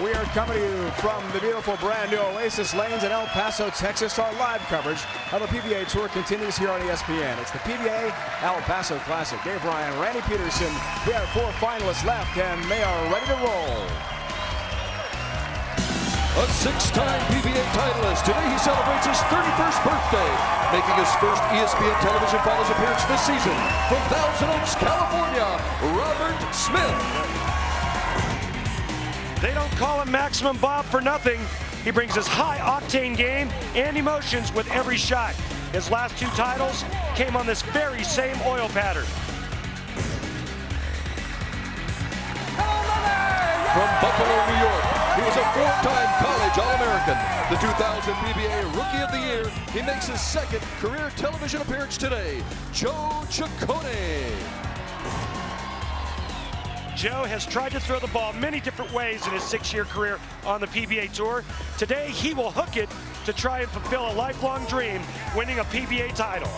We are coming to you from the beautiful brand new Oasis Lanes in El Paso, Texas. Our live coverage of the PBA Tour continues here on ESPN. It's the PBA El Paso Classic. Dave Ryan, Randy Peterson. We have 4 finalists left, and they are ready to roll. A 6-time PBA titleist. Today he celebrates his 31st birthday, making his first ESPN television finals appearance this season. From Thousand Oaks, California, Robert Smith. They don't call him Maximum Bob for nothing. He brings his high-octane game and emotions with every shot. His last 2 titles came on this very same oil pattern. From Buffalo, New York, he was a 4-time college All-American. The 2000 PBA Rookie of the Year. He makes his 2nd career television appearance today. Joe Ciccone. Joe has tried to throw the ball many different ways in his 6-year career on the PBA Tour. Today, he will hook it to try and fulfill a lifelong dream, winning a PBA title.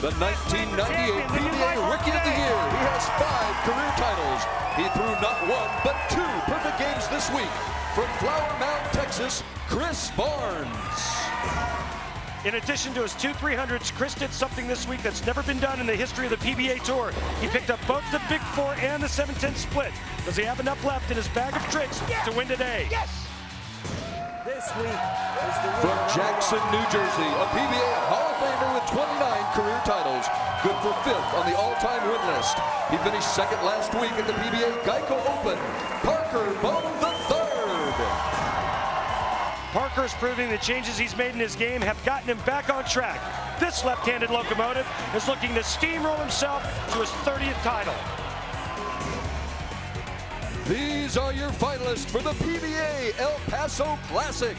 The 1998 PBA Rookie of the Year. He has 5 career titles. He threw not 1, but 2 perfect games this week. From Flower Mound, Texas, Chris Barnes. In addition to his 2 300s, Chris did something this week that's never been done in the history of the PBA Tour. He picked up both the Big 4 and the 7-10 split. Does he have enough left in his bag of tricks to win today? Yes! This week is the From Jackson, New Jersey, a PBA Hall of Famer with 29 career titles. Good for 5th on the all-time win list. He finished 2nd last week at the PBA Geico Open. Parker Bohn III. Parker's proving the changes he's made in his game have gotten him back on track. This left-handed locomotive is looking to steamroll himself to his 30th title. These are your finalists for the PBA El Paso Classic.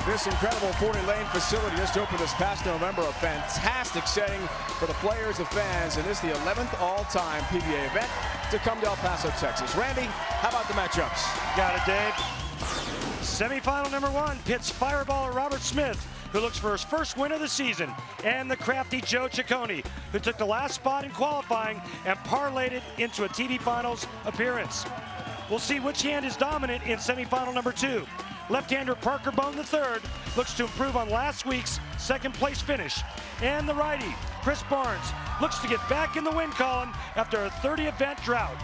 This incredible 40-lane facility just opened this past November. A fantastic setting for the players, the fans, and this is the 11th all-time PBA event to come to El Paso, Texas. Randy, how about the matchups? Got it, Dave. Semifinal number 1 pits fireballer Robert Smith, who looks for his first win of the season, and the crafty Joe Ciccone, who took the last spot in qualifying and parlayed it into a TV Finals appearance. We'll see which hand is dominant in semifinal number 2. Left-hander Parker Bohn III looks to improve on last week's 2nd place finish. And the righty, Chris Barnes, looks to get back in the win column after a 30-event drought.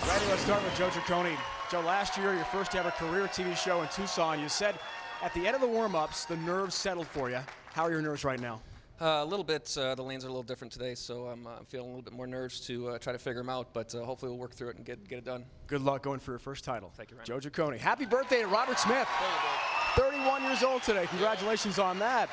Randy, let's start with Joe Ciccone. Joe, last year, your first ever career TV show in Tucson, you said at the end of the warm-ups, the nerves settled for you. How are your nerves right now? A little bit. The lanes are a little different today, so I'm feeling a little bit more nerves to try to figure them out, but hopefully we'll work through it and get it done. Good luck going for your first title. Thank you, Ryan. Joe Ciccone. Happy birthday to Robert Smith. 31 years old today. Congratulations on that.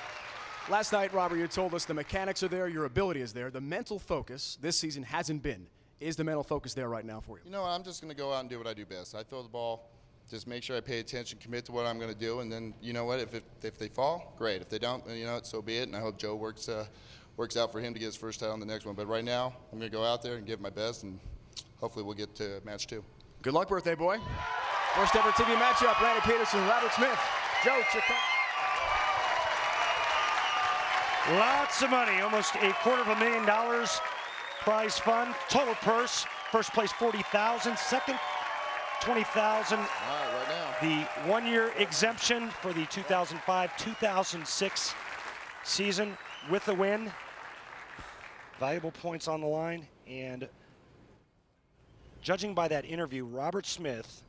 Last night, Robert, you told us the mechanics are there, your ability is there. The mental focus this season hasn't been. Is the mental focus there right now for you? You know, I'm just going to go out and do what I do best. I throw the ball, just make sure I pay attention, commit to what I'm going to do, and then, you know what, if they fall, great. If they don't, you know, so be it, and I hope Joe works out for him to get his first title on the next one. But right now, I'm going to go out there and give my best, and hopefully we'll get to match 2. Good luck, birthday boy. First ever TV matchup, Randy Peterson, Robert Smith, Joe Ciccone. Lots of money, almost $250,000 prize fund, total purse. First place $40,000, second $20,000. All right, right now. The 1-year exemption for the 2005-2006 season with the win. Valuable points on the line, and judging by that interview, Robert Smith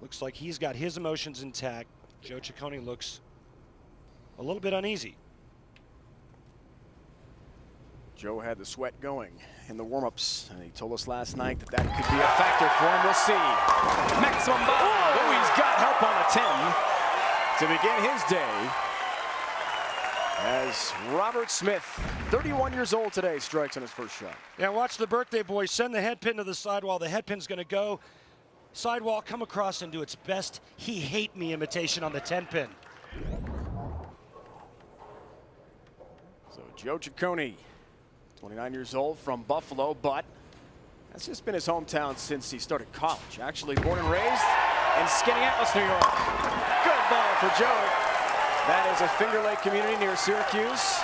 looks like he's got his emotions intact. Joe Ciccone looks a little bit uneasy. Joe had the sweat going in the warm-ups, and he told us last night that that could be a factor for him. We'll see. Maximum Bob. Oh, he's got help on a 10 to begin his day. As Robert Smith, 31 years old today, strikes on his first shot. Yeah, watch the birthday boy send the head pin to the sidewall. The head pin's going to go. Sidewall come across and do its best "He Hate Me" imitation on the 10 pin. So Joe Ciccone, 29 years old from Buffalo, but That's just been his hometown since he started college. Actually born and raised in Skaneateles, New York. Good ball for Joe. That is a Finger Lake community near Syracuse.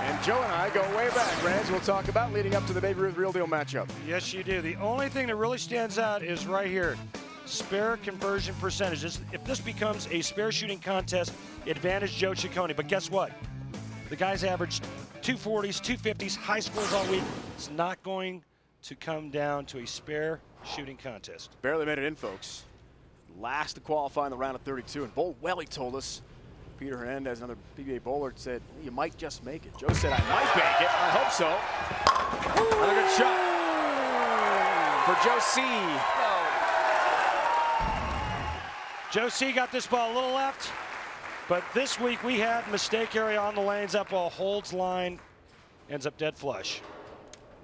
And Joe and I go way back, Rans. We'll talk about leading up to the Babe Ruth Real Deal matchup. Yes, you do. The only thing that really stands out is right here. Spare conversion percentages. If this becomes a spare shooting contest, advantage Joe Ciccone. But guess what? The guys averaged 240s, 250s, high scores all week. It's not going to come down to a spare shooting contest. Barely made it in, folks. Last to qualify in the round of 32. And Bowl Welly told us, Peter Hernandez, another PBA bowler, said, you might just make it. Joe said, I might make it. I hope so. Another good shot for Joe C. Joe C got this ball a little left, but this week we had mistake area on the lanes. That ball holds line, ends up dead flush.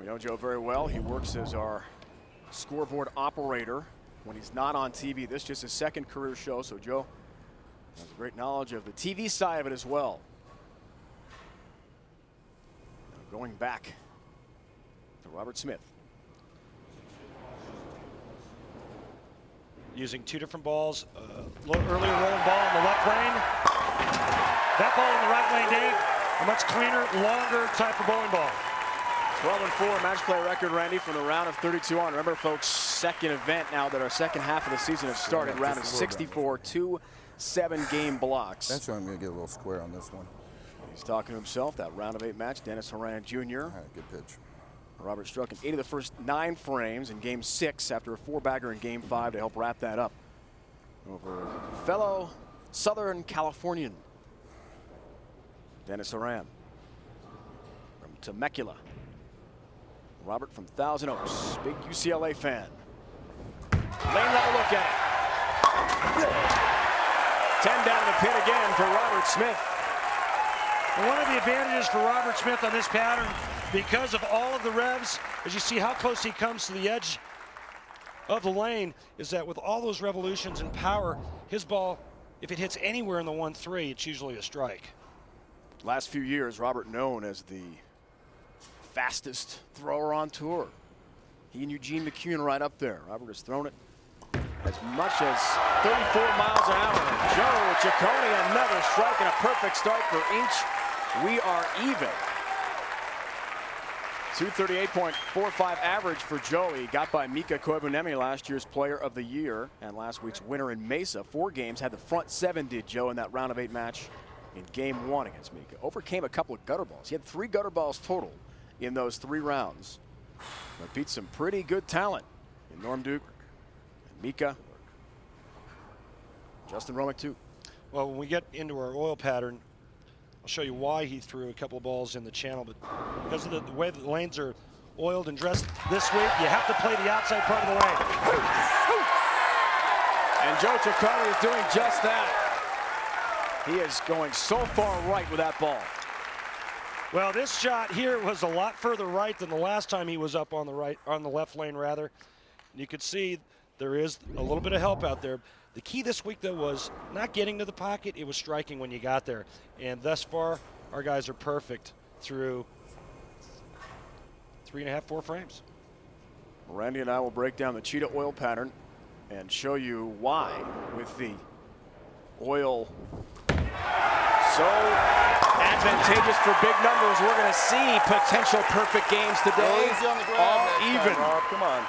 We know Joe very well. He works as our scoreboard operator when he's not on TV. This is just his second career show, so Joe has a great knowledge of the TV side of it as well. Now going back to Robert Smith. Using two different balls, earlier rolling ball in the left lane. That ball in the right lane, Dave, a much cleaner, longer type of bowling ball. 12-4 match play record, Randy, from the round of 32 on. Remember, folks, second event now that our second half of the season has started. Round of 64, 2 7-game blocks. That's why I'm going to get a little square on this one. He's talking to himself. That round of 8 match, Dennis Horan Jr. All right, good pitch. Robert struck in 8 of the first 9 frames in Game 6 after a 4-bagger in Game 5 to help wrap that up over fellow Southern Californian Dennis Horan from Temecula. Robert from Thousand Oaks, big UCLA fan. Lane level look at it. 10 down the pin again for Robert Smith. And one of the advantages for Robert Smith on this pattern, because of all of the revs, as you see how close he comes to the edge of the lane, is that with all those revolutions and power, his ball, if it hits anywhere in the 1-3, it's usually a strike. Last few years, Robert known as the fastest thrower on tour. He and Eugene McCune right up there. Robert has thrown it as much as 34 miles an hour. Joe Ciccone, another strike and a perfect start for Inch. We are even. 238.45 average for Joey. Got by Mika Koivuniemi, last year's Player of the Year and last week's winner in Mesa. 4 games, had the front 7, did Joe, in that round of 8 match in Game 1 against Mika. Overcame a couple of gutter balls. He had 3 gutter balls total in those 3 rounds. But beat some pretty good talent in Norm Duke and Mika. Justin Romick too. Well, when we get into our oil pattern, I'll show you why he threw a couple of balls in the channel, but because of the way the lanes are oiled and dressed this week, you have to play the outside part of the lane. And Joe Ciccone is doing just that. He is going so far right with that ball. Well, this shot here was a lot further right than the last time he was up on the left lane rather. And you could see there is a little bit of help out there. The key this week, though, was not getting to the pocket. It was striking when you got there. And thus far, our guys are perfect through 3.5, 4 frames. Randy and I will break down the cheetah oil pattern and show you why with the oil so advantageous for big numbers. We're going to see potential perfect games today. Easy on the grab all next time, even. Rob. Come on.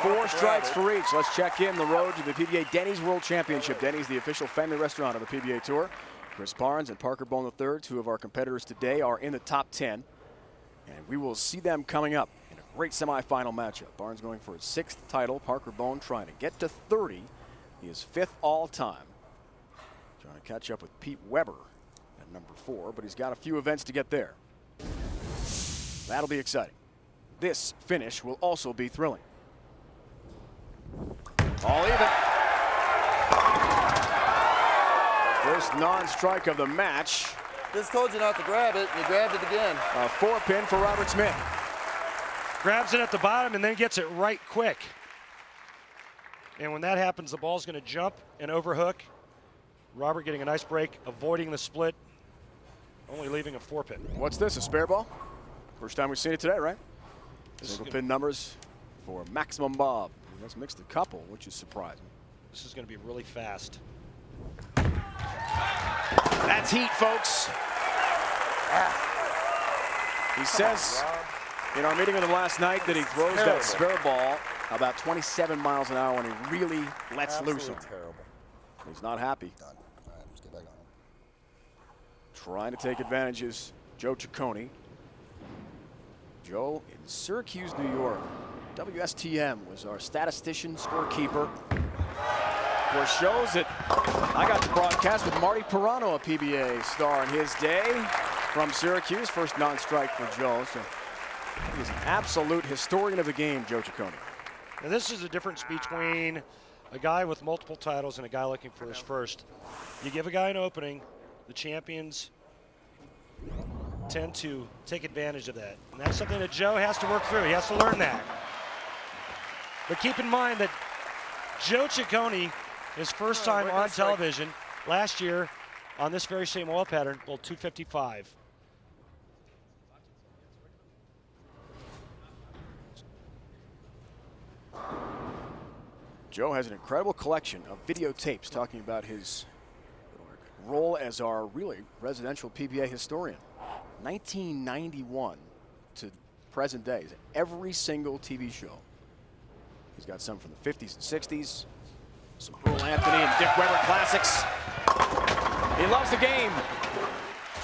4 strikes for each. Let's check in the road to the PBA Denny's World Championship. Denny's, the official family restaurant of the PBA Tour. Chris Barnes and Parker Bohn III, 2 of our competitors today, are in the top 10. And we will see them coming up in a great semifinal matchup. Barnes going for his 6th title. Parker Bohn trying to get to 30. He is 5th all time. Trying to catch up with Pete Weber at number 4, but he's got a few events to get there. That'll be exciting. This finish will also be thrilling. All even. First non-strike of the match. Just told you not to grab it, and you grabbed it again. A 4-pin for Robert Smith. Grabs it at the bottom and then gets it right quick. And when that happens, the ball's going to jump and overhook. Robert getting a nice break, avoiding the split, only leaving a 4-pin. What's this, a spare ball? First time we've seen it today, right? Single pin numbers for Maximum Bob. He has mixed a couple, which is surprising. This is going to be really fast. That's heat, folks. He says in our meeting with him last night that he throws that spare ball about 27 miles an hour when he really lets loose on it. Terrible. He's not happy. Done. All right, let's get back on. Trying to take advantages, Joe Ciccone. Joe in Syracuse, New York. WSTM was our statistician, scorekeeper. For shows that I got to broadcast with Marty Pirano, a PBA star in his day from Syracuse. First non-strike for Joe. So he's an absolute historian of the game, Joe Ciccone. Now this is the difference between a guy with multiple titles and a guy looking for his first. You give a guy an opening, the champions tend to take advantage of that. And that's something that Joe has to work through. He has to learn that. But keep in mind that Joe Ciccone, his first time on television last year on this very same oil pattern, bowled 255. Joe has an incredible collection of videotapes talking about his role as our really residential PBA historian. 1991 to present day, every single TV show. He's got some from the 50s and 60s, some Earl Anthony and Dick Weber classics. He loves the game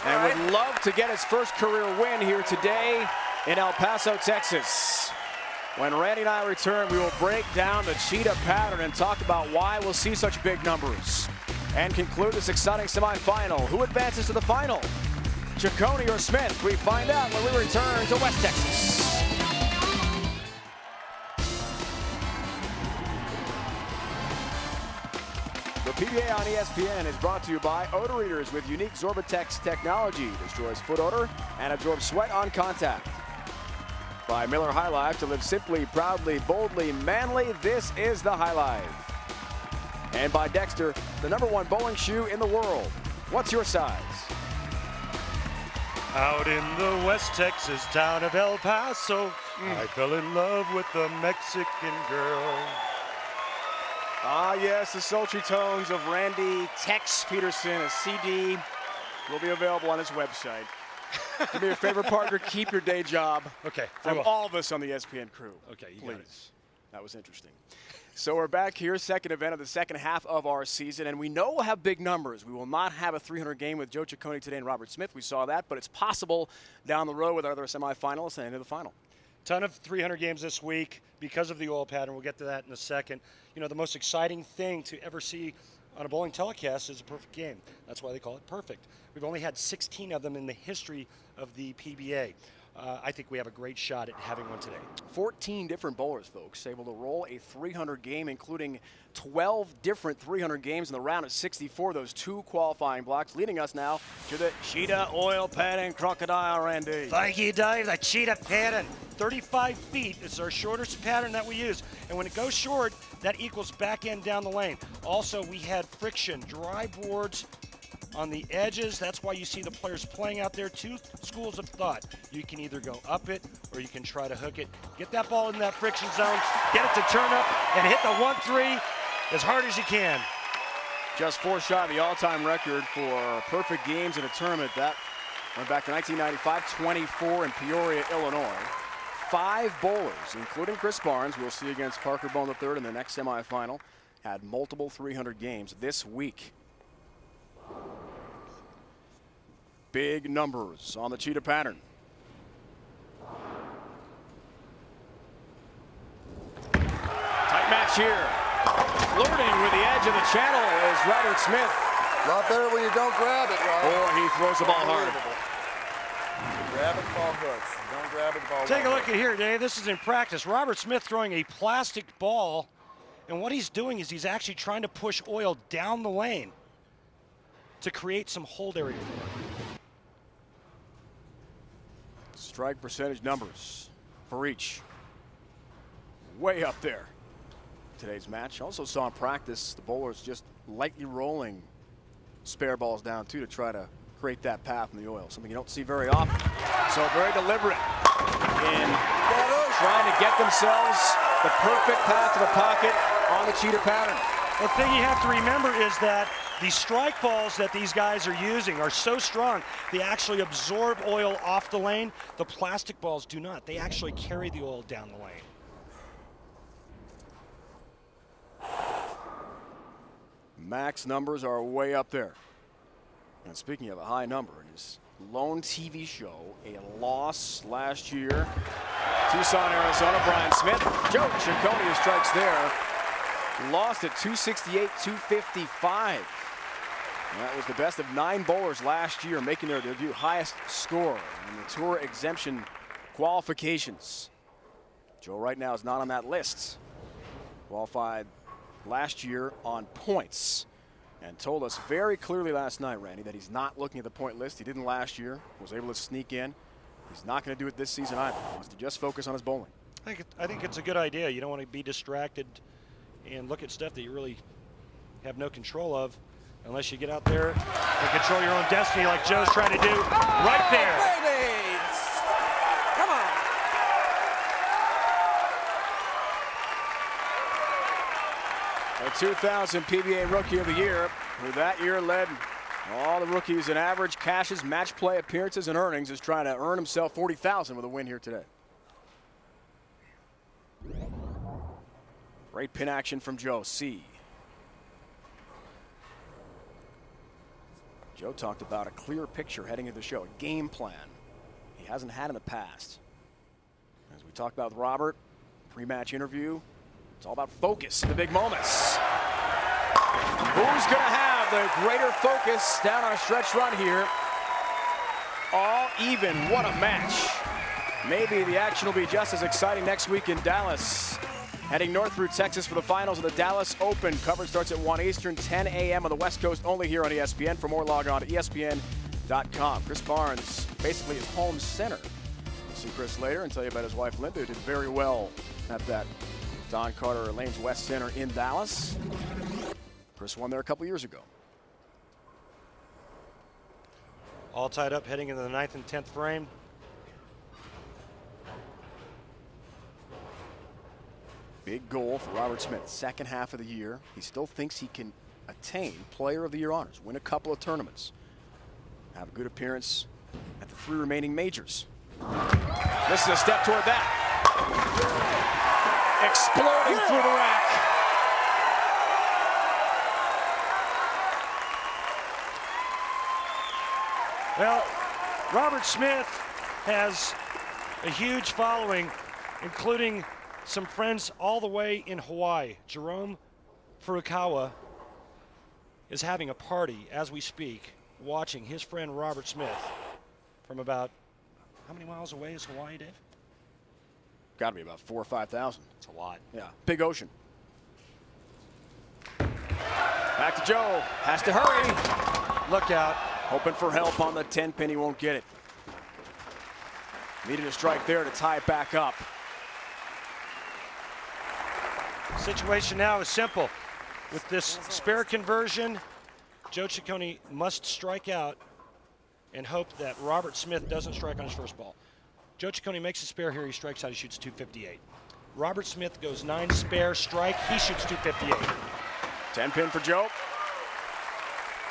and would love to get his first career win here today in El Paso, Texas. When Randy and I return, we will break down the cheetah pattern and talk about why we'll see such big numbers and conclude this exciting semifinal. Who advances to the final? Chiconi or Smith? We find out when we return to West Texas. The PBA on ESPN is brought to you by Odor Eaters with unique Zorbatex technology. Destroys foot odor and absorbs sweat on contact. By Miller High Life, to live simply, proudly, boldly, manly. This is the High Life. And by Dexter, the #1 bowling shoe in the world. What's your size? Out in the West Texas town of El Paso, I fell in love with a Mexican girl. Ah, yes, the sultry tones of Randy Tex Peterson. A CD will be available on his website. Do me a favor, partner, keep your day job. Okay. From all of us on the ESPN crew. Okay, you please. got it. That was interesting. So we're back here, second event of the second half of our season, and we know we'll have big numbers. We will not have a 300 game with Joe Ciccone today and Robert Smith. We saw that, but it's possible down the road with our other semifinalists and into the final. Ton of 300 games this week because of the oil pattern. We'll get to that in a second. You know, the most exciting thing to ever see on a bowling telecast is a perfect game. That's why they call it perfect. We've only had 16 of them in the history of the PBA. I think we have a great shot at having one today. 14 different bowlers, folks, able to roll a 300 game, including 12 different 300 games in the round of 64, those 2 qualifying blocks, leading us now to the cheetah oil pattern crocodile, Randy. Thank you, Dave. The cheetah pattern. 35 feet is our shortest pattern that we use. And when it goes short, that equals back end down the lane. Also, we had friction, dry boards on the edges. That's why you see the players playing out there. 2 schools of thought. You can either go up it or you can try to hook it. Get that ball in that friction zone, get it to turn up, and hit the 1-3 as hard as you can. Just 4 shot of the all-time record for perfect games in a tournament. That went back to 1995, 24 in Peoria, Illinois. 5 bowlers, including Chris Barnes, we'll see against Parker Bohn III in the next semifinal, had multiple 300 games this week. Big numbers on the cheetah pattern. Tight match here. Flirting with the edge of the channel is Robert Smith. A lot better when you don't grab it, Rob. Or he throws the ball hard. Grab it, ball hooks. Don't grab it, the ball Take a look at here, Dave. This is in practice. Robert Smith throwing a plastic ball, and what he's doing is he's actually trying to push oil down the lane to create some hold area for him. Strike percentage numbers for each. Way up there. Today's match. Also saw in practice the bowlers just lightly rolling spare balls down too to try to create that path in the oil, something you don't see very often. So very deliberate in trying to get themselves the perfect path to the pocket on the cheater pattern. The thing you have to remember is that the strike balls that these guys are using are so strong, they actually absorb oil off the lane. The plastic balls do not. They actually carry the oil down the lane. Max numbers are way up there. And speaking of a high number, in his lone TV show, a loss last year, Tucson, Arizona, Brian Smith. Joe Ciccone strikes there. Lost at 268, 255. And that was the best of 9 bowlers last year, making their debut, highest score in the Tour exemption qualifications. Joe right now is not on that list. Qualified last year on points, and told us very clearly last night, Randy, that he's not looking at the point list. He didn't last year, was able to sneak in. He's not going to do it this season either. He wants to just focus on his bowling. I think it's a good idea. You don't want to be distracted and look at stuff that you really have no control of unless you get out there and control your own destiny like Joe's trying to do right there. Baby! Come on. A 2000 PBA Rookie of the Year, who that year led all the rookies in average, cashes, match play appearances, and earnings, is trying to earn himself $40,000 with a win here today. Great pin action from Joe C. Joe talked about a clear picture heading into the show, a game plan he hasn't had in the past. As we talked about with Robert, pre-match interview, it's all about focus in the big moments. Who's going to have the greater focus down our stretch run here? All even. What a match. Maybe the action will be just as exciting next week in Dallas. Heading north through Texas for the finals of the Dallas Open. Coverage starts at 1 Eastern, 10 a.m. on the West Coast, only here on ESPN. For more, log on to ESPN.com. Chris Barnes, basically his home center. We'll see Chris later and tell you about his wife, Linda, who did very well at that Don Carter Lanes West Center in Dallas. Chris won there a couple years ago. All tied up heading into the 9th and 10th frame. Big goal for Robert Smith, second half of the year. He still thinks he can attain Player of the Year honors, win a couple of tournaments, have a good appearance at the 3 remaining majors. This is a step toward that. Exploding through the rack. Well, Robert Smith has a huge following, including some friends all the way in Hawaii. Jerome Furukawa is having a party as we speak, watching his friend Robert Smith from about, how many miles away is Hawaii, Dave? Got to be about 4,000 or 5,000. It's a lot. Yeah, big ocean. Back to Joe, has to hurry. Look out. Hoping for help on the 10 pin, he won't get it. Needed a strike there to tie it back up. Situation now is simple. With this spare conversion, Joe Ciccone must strike out and hope that Robert Smith doesn't strike on his first ball. Joe Ciccone makes a spare here, he strikes out, he shoots 258. Robert Smith goes 9 spare, strike, he shoots 258. 10 pin for Joe,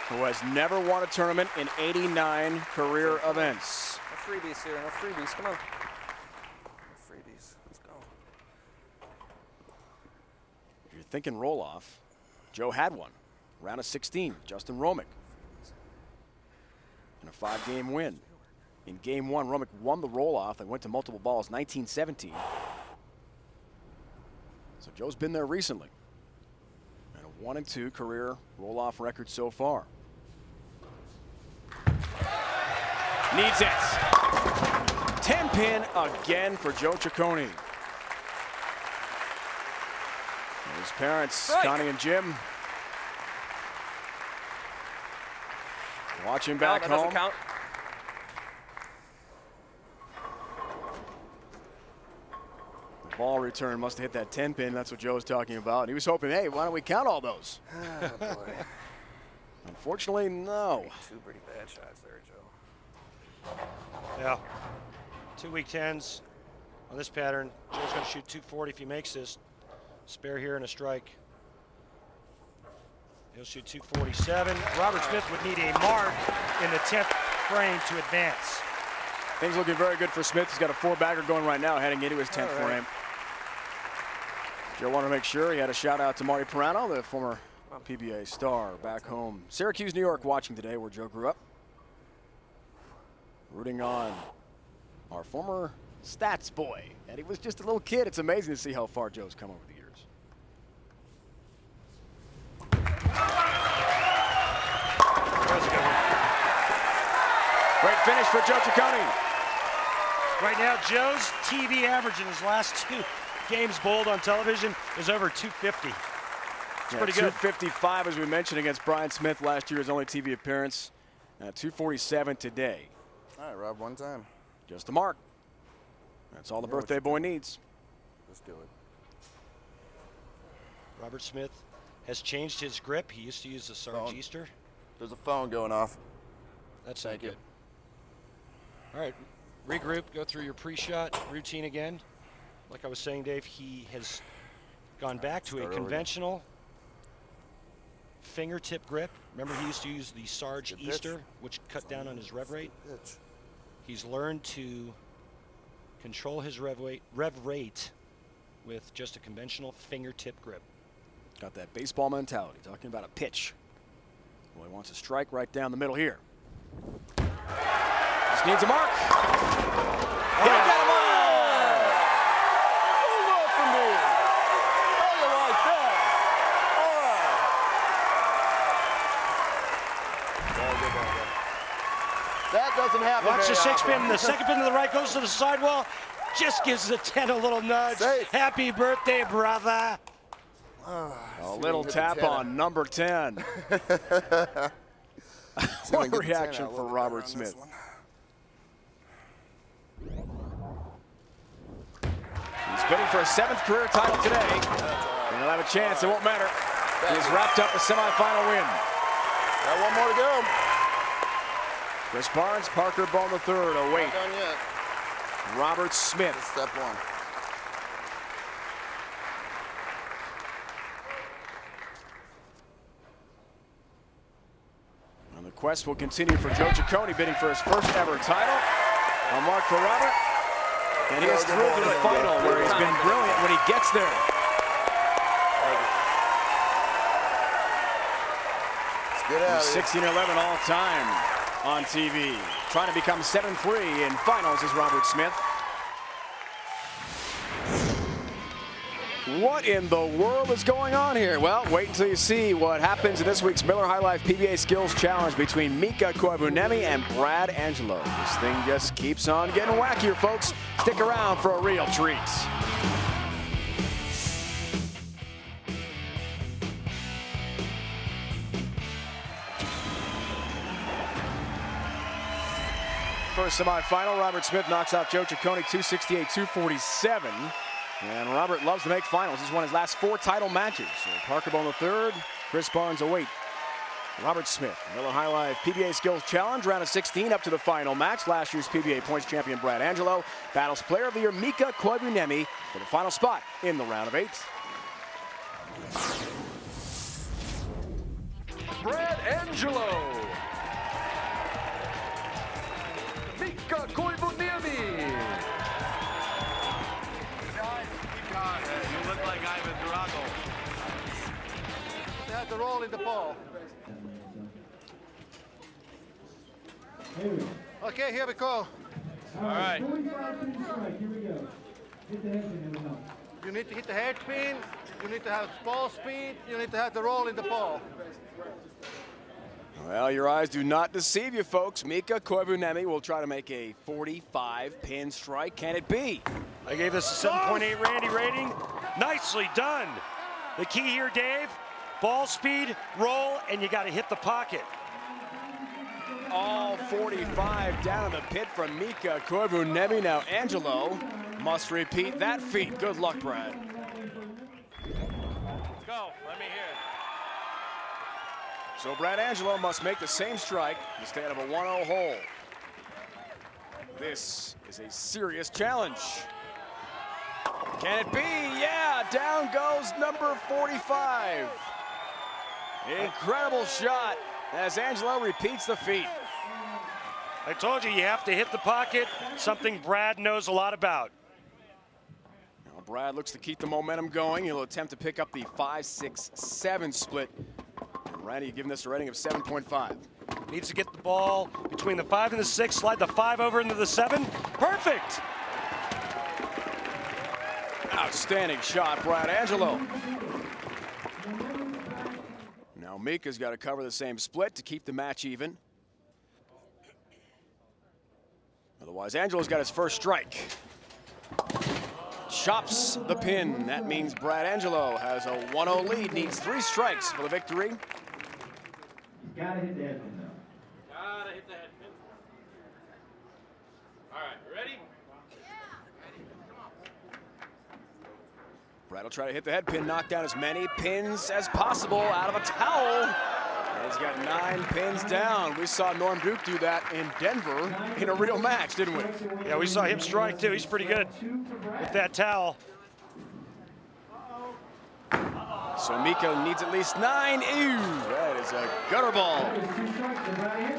who has never won a tournament in 89 career events. No freebies here, no freebies, come on. No freebies, let's go. If you're thinking roll-off, Joe had one. Round of 16, Justin Romick. In a 5-game win. In game 1, Romick won the roll-off and went to multiple balls, 19-17. So Joe's been there recently. And a 1-2 career roll-off record so far. Needs it. 10 pin again for Joe Ciccone. His parents, Connie and Jim, watching back that home. Doesn't count. The ball return must have hit that 10 pin. That's what Joe was talking about. And he was hoping, hey, why don't we count all those? Oh, boy. Unfortunately, no. Two pretty bad shots there, Joe. Yeah. 2 weak 10s on this pattern. Joe's going to shoot 240 if he makes this. Spare here and a strike. He'll shoot 247. Robert Smith would need a mark in the 10th frame to advance. Things looking very good for Smith. He's got a 4-bagger going right now, heading into his 10th frame. Joe wanted to make sure he had a shout out to Marty Pirano, the former PBA star back home. Syracuse, New York, watching today where Joe grew up. Rooting on our former stats boy. And he was just a little kid. It's amazing to see how far Joe's come over the years. Great finish for Joe Ciccone. Right now, Joe's TV average in his last 2 games bowled on television is over 250. It's pretty good. 255, as we mentioned, against Brian Smith last year, his only TV appearance. 247 today. All right, Rob, one time. Just a mark. That's all the birthday boy needs. Let's do it. Robert Smith has changed his grip. He used to use the Sarge Easter. There's a phone going off. That's not good. All right, regroup, go through your pre-shot routine again. Like I was saying, Dave, he has gone back to a conventional fingertip grip. Remember, he used to use the Sarge Easter, which cut down on his rev rate. He's learned to control his rev rate with just a conventional fingertip grip. Got that baseball mentality, talking about a pitch. Well, he wants a strike right down the middle here. Just needs a mark. He got him all! Move on from me. How you like that? All right. That doesn't happen. Watch the very 6 often. pin. The second pin to the right goes to the sidewall. Just gives the 10 a little nudge. Safe. Happy birthday, brother. A little tap on number 10. What a reaction for Robert Smith. He's bidding for a 7th career title today. And he'll have a chance. It won't matter. He's wrapped up a semifinal win. Got one more to go. Chris Barnes, Parker Bohn III await Not done yet. Robert Smith. Step one. And the quest will continue for Joe Ciccone, bidding for his first ever title. A mark for Robert. And he is through to the final, where he's been brilliant when he gets there. Let's get out of here. 16-11 all time on TV. Trying to become 7-3 in finals is Robert Smith. What in the world is going on here? Well, wait until you see what happens in this week's Miller High Life PBA Skills Challenge between Mika Koivuniemi and Brad Angelo. This thing just keeps on getting wackier, folks. Stick around for a real treat. First semifinal, Robert Smith knocks out Joe Ciccone 268-247. And Robert loves to make finals. He's won his last 4 title matches. So Parker Bohn III, Chris Barnes await Robert Smith. Miller High Life PBA Skills Challenge, round of 16 up to the final match. Last year's PBA points champion Brad Angelo battles Player of the Year Mika Koivuniemi for the final spot in the round of 8. Brad Angelo. Mika Koivuniemi. You look like Ivan Drago. They had to roll in the ball. Okay, here we go. All right. You need to hit the head spin. You need to have ball speed. You need to have the roll in the ball. Well, your eyes do not deceive you, folks. Mika Koivuniemi will try to make a 45-pin strike. Can it be? I gave this a 7.8 Randy rating. Nicely done. The key here, Dave, ball speed, roll, and you got to hit the pocket. All 45 down in the pit from Mika Koivuniemi. Now Angelo must repeat that feat. Good luck, Brad. Let's go. Let me hear it. So Brad Angelo must make the same strike instead of a 1-0 hole. This is a serious challenge. Can it be? Yeah, down goes number 45. Incredible shot as Angelo repeats the feat. I told you have to hit the pocket, something Brad knows a lot about. Now Brad looks to keep the momentum going. He'll attempt to pick up the 5-6-7 split. And Randy giving this a rating of 7.5. Needs to get the ball between the 5 and the 6, slide the 5 over into the 7. Perfect! Outstanding shot, Brad Angelo. Now Mika's got to cover the same split to keep the match even. Otherwise, Angelo's got his first strike. Chops the pin. That means Brad Angelo has a 1-0 lead, needs 3 strikes for the victory. Gotta hit the head pin though. Gotta hit the head pin. All right, ready? Brad will try to hit the head pin, knock down as many pins as possible out of a towel. And he's got 9 pins down. We saw Norm Duke do that in Denver in a real match, didn't we? Yeah, we saw him strike too. He's pretty good with that towel. So Mika needs at least 9. Ew, that is a gutter ball.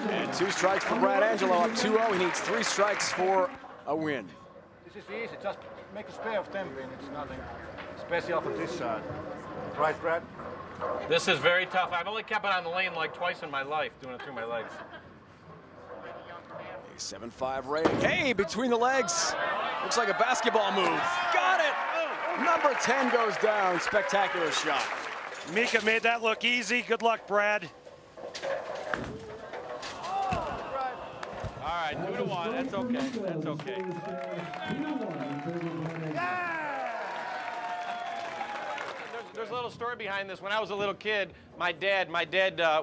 And 2 strikes for Brad Angelo, up 2-0. He needs 3 strikes for a win. This is easy. Just make a spare of 10 pin. It's nothing special for this side. Right, Brad? This is very tough. I've only kept it on the lane like twice in my life, doing it through my legs. A 7.5 rating. Hey, between the legs. Looks like a basketball move. Got it! Number 10 goes down. Spectacular shot. Mika made that look easy. Good luck, Brad. All right, 2-1. That's okay. That's okay. There's a little story behind this. When I was a little kid, my dad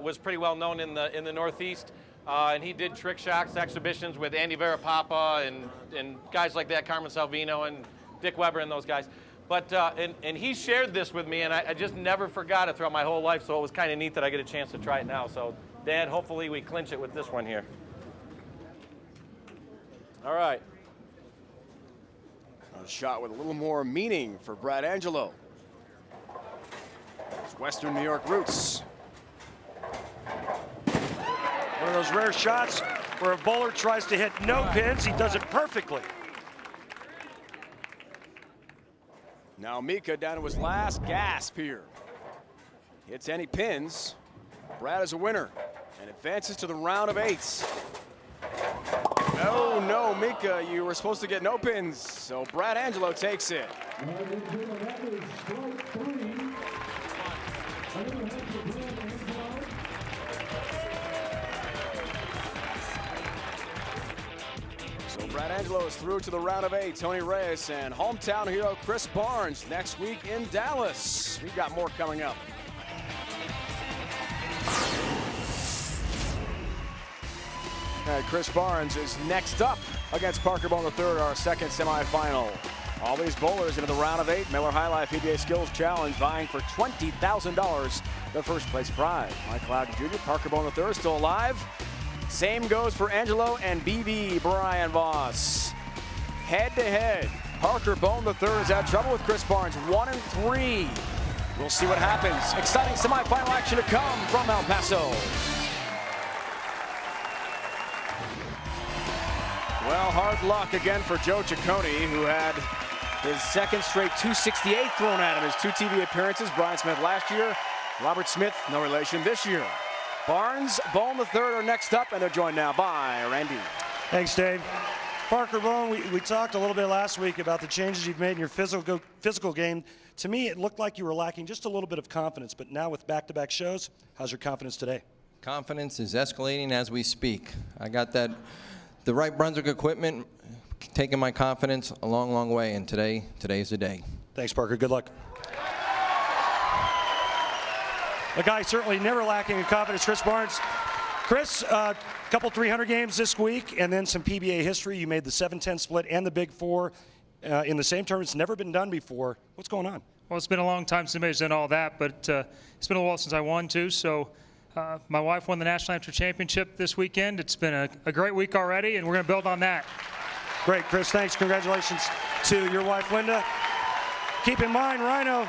was pretty well known in the Northeast, and he did trick shots exhibitions with Andy Verapapa and guys like that, Carmen Salvino and Dick Weber and those guys. But and he shared this with me, and I just never forgot it throughout my whole life. So it was kind of neat that I get a chance to try it now. So, Dad, hopefully we clinch it with this one here. All right. A shot with a little more meaning for Brad Angelo. His Western New York roots. One of those rare shots where a bowler tries to hit no pins. He does it perfectly. Now Mika down to his last gasp here. Hits any pins. Brad is a winner and advances to the round of 8s. No, Mika, you were supposed to get no pins, so Brad Angelo takes it. So Brad Angelo is through to the round of 8. Tony Reyes and hometown hero Chris Barnes next week in Dallas. We've got more coming up. And Chris Barnes is next up against Parker Bohn III, our second semifinal. All these bowlers into the round of 8. Miller High Life PBA Skills Challenge vying for $20,000, the first place prize. Mike Loudon Jr., Parker Bohn III still alive. Same goes for Angelo and BB Brian Voss. Head to head, Parker Bohn III has had trouble with Chris Barnes, 1-3. We'll see what happens. Exciting semifinal action to come from El Paso. Well, hard luck again for Joe Ciccone, who had his second straight 268 thrown at him. His 2 TV appearances, Brian Smith last year, Robert Smith, no relation this year. Barnes, Bohn III are next up, and they're joined now by Randy. Thanks, Dave. Parker Bohn, we talked a little bit last week about the changes you've made in your physical game. To me, it looked like you were lacking just a little bit of confidence, but now with back-to-back shows, how's your confidence today? Confidence is escalating as we speak. I got the right Brunswick equipment, taking my confidence a long, long way, and today's the day. Thanks, Parker. Good luck. A guy certainly never lacking in confidence, Chris Barnes. Chris, a couple 300 games this week, and then some PBA history. You made the 7-10 split and the Big Four in the same tournament. It's never been done before. What's going on? Well, it's been a long time since anybody's done all that, but it's been a while since I won, too, so My wife won the National Amateur Championship this weekend. It's been a great week already, and we're going to build on that. Great, Chris. Thanks. Congratulations to your wife, Linda. Keep in mind, Rhino,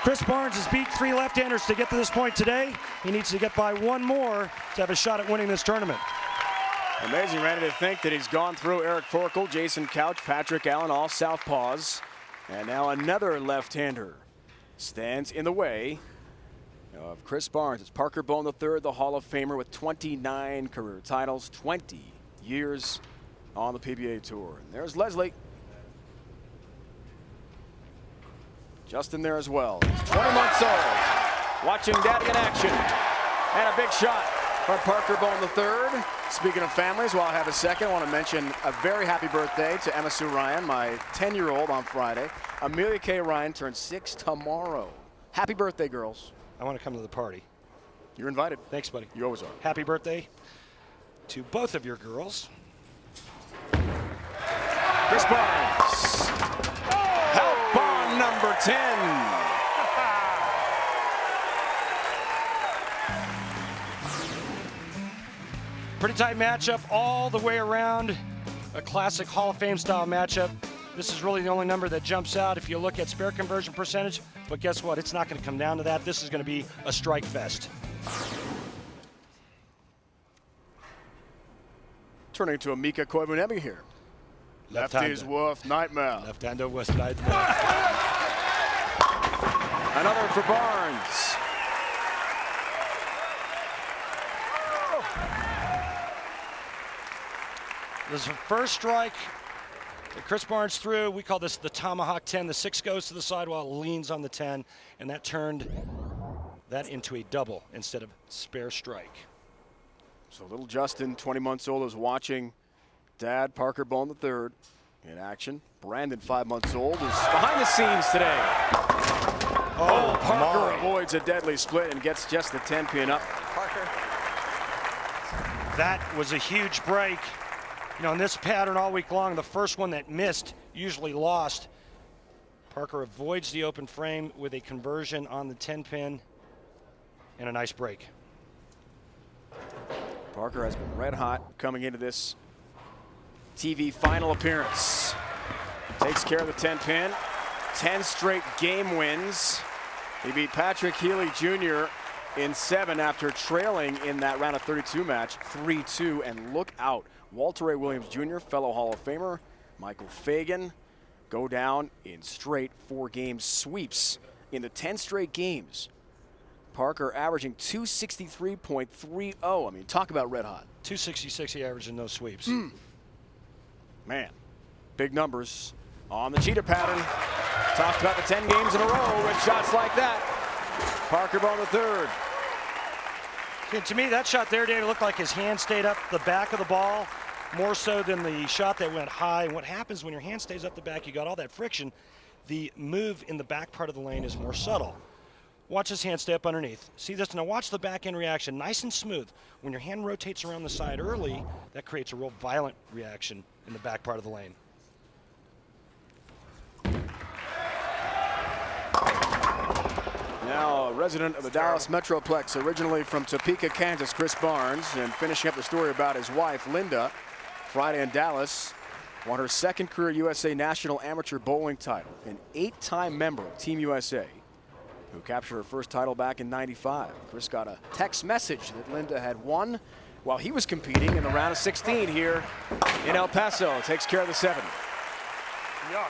Chris Barnes has beat 3 left-handers to get to this point today. He needs to get by 1 more to have a shot at winning this tournament. Amazing, Randy, to think that he's gone through Eric Forkel, Jason Couch, Patrick Allen, all southpaws. And now another left-hander stands in the way of Chris Barnes. It's Parker Bohn III, the Hall of Famer with 29 career titles, 20 years on the PBA Tour. And there's Leslie. Justin there as well. He's 20 months old, watching Daddy in action. And a big shot from Parker Bohn III. Speaking of families, while I have a second, I want to mention a very happy birthday to Emma Sue Ryan, my 10-year-old on Friday. Amelia K. Ryan turns 6 tomorrow. Happy birthday, girls. I want to come to the party. You're invited. Thanks, buddy. You always are. Happy birthday to both of your girls. Chris Barnes. Help on number 10. Pretty tight matchup all the way around. A classic Hall of Fame style matchup. This is really the only number that jumps out if you look at spare conversion percentage. But guess what? It's not going to come down to that. This is going to be a strike fest. Turning to Amika Koivunemi here. Lefty's worth nightmare. Left-hander worth nightmare. Another for Barnes. This is the first strike that Chris Barnes threw. We call this the Tomahawk 10. The 6 goes to the side while it leans on the 10, and that turned that into a double instead of spare strike. So little Justin, 20 months old, is watching Dad, Parker Bohn III, in action. Brandon, 5 months old, is behind the scenes today. Oh, Parker avoids a deadly split and gets just the 10-pin up. Parker. That was a huge break. You know, in this pattern all week long, the first one that missed usually lost. Parker avoids the open frame with a conversion on the 10-pin and a nice break. Parker has been red hot coming into this TV final appearance. Takes care of the 10-pin. 10 straight game wins. He beat Patrick Healy Jr. in 7 after trailing in that round of 32 match, 3-2. And look out, Walter Ray Williams Jr., fellow Hall of Famer, Michael Fagan, go down in straight 4-game sweeps in the 10 straight games. Parker averaging 263.30. I mean, talk about red hot. 266 he averaged in those sweeps. Man, big numbers on the cheater pattern. Talked about the 10 games in a row with shots like that. Parker Bohn III. To me, that shot there, Dave, looked like his hand stayed up the back of the ball more so than the shot that went high. And what happens when your hand stays up the back, you got all that friction. The move in the back part of the lane is more subtle. Watch his hand stay up underneath. See this? Now watch the back end reaction, nice and smooth. When your hand rotates around the side early, that creates a real violent reaction in the back part of the lane. Now, a resident of the Dallas Metroplex, originally from Topeka, Kansas, Chris Barnes, and finishing up the story about his wife, Linda. Friday in Dallas, won her 2nd career USA National Amateur Bowling title, an 8-time member of Team USA, who captured her first title back in '95. Chris got a text message that Linda had won while he was competing in the round of 16 here in El Paso. Takes care of the 7. Yeah.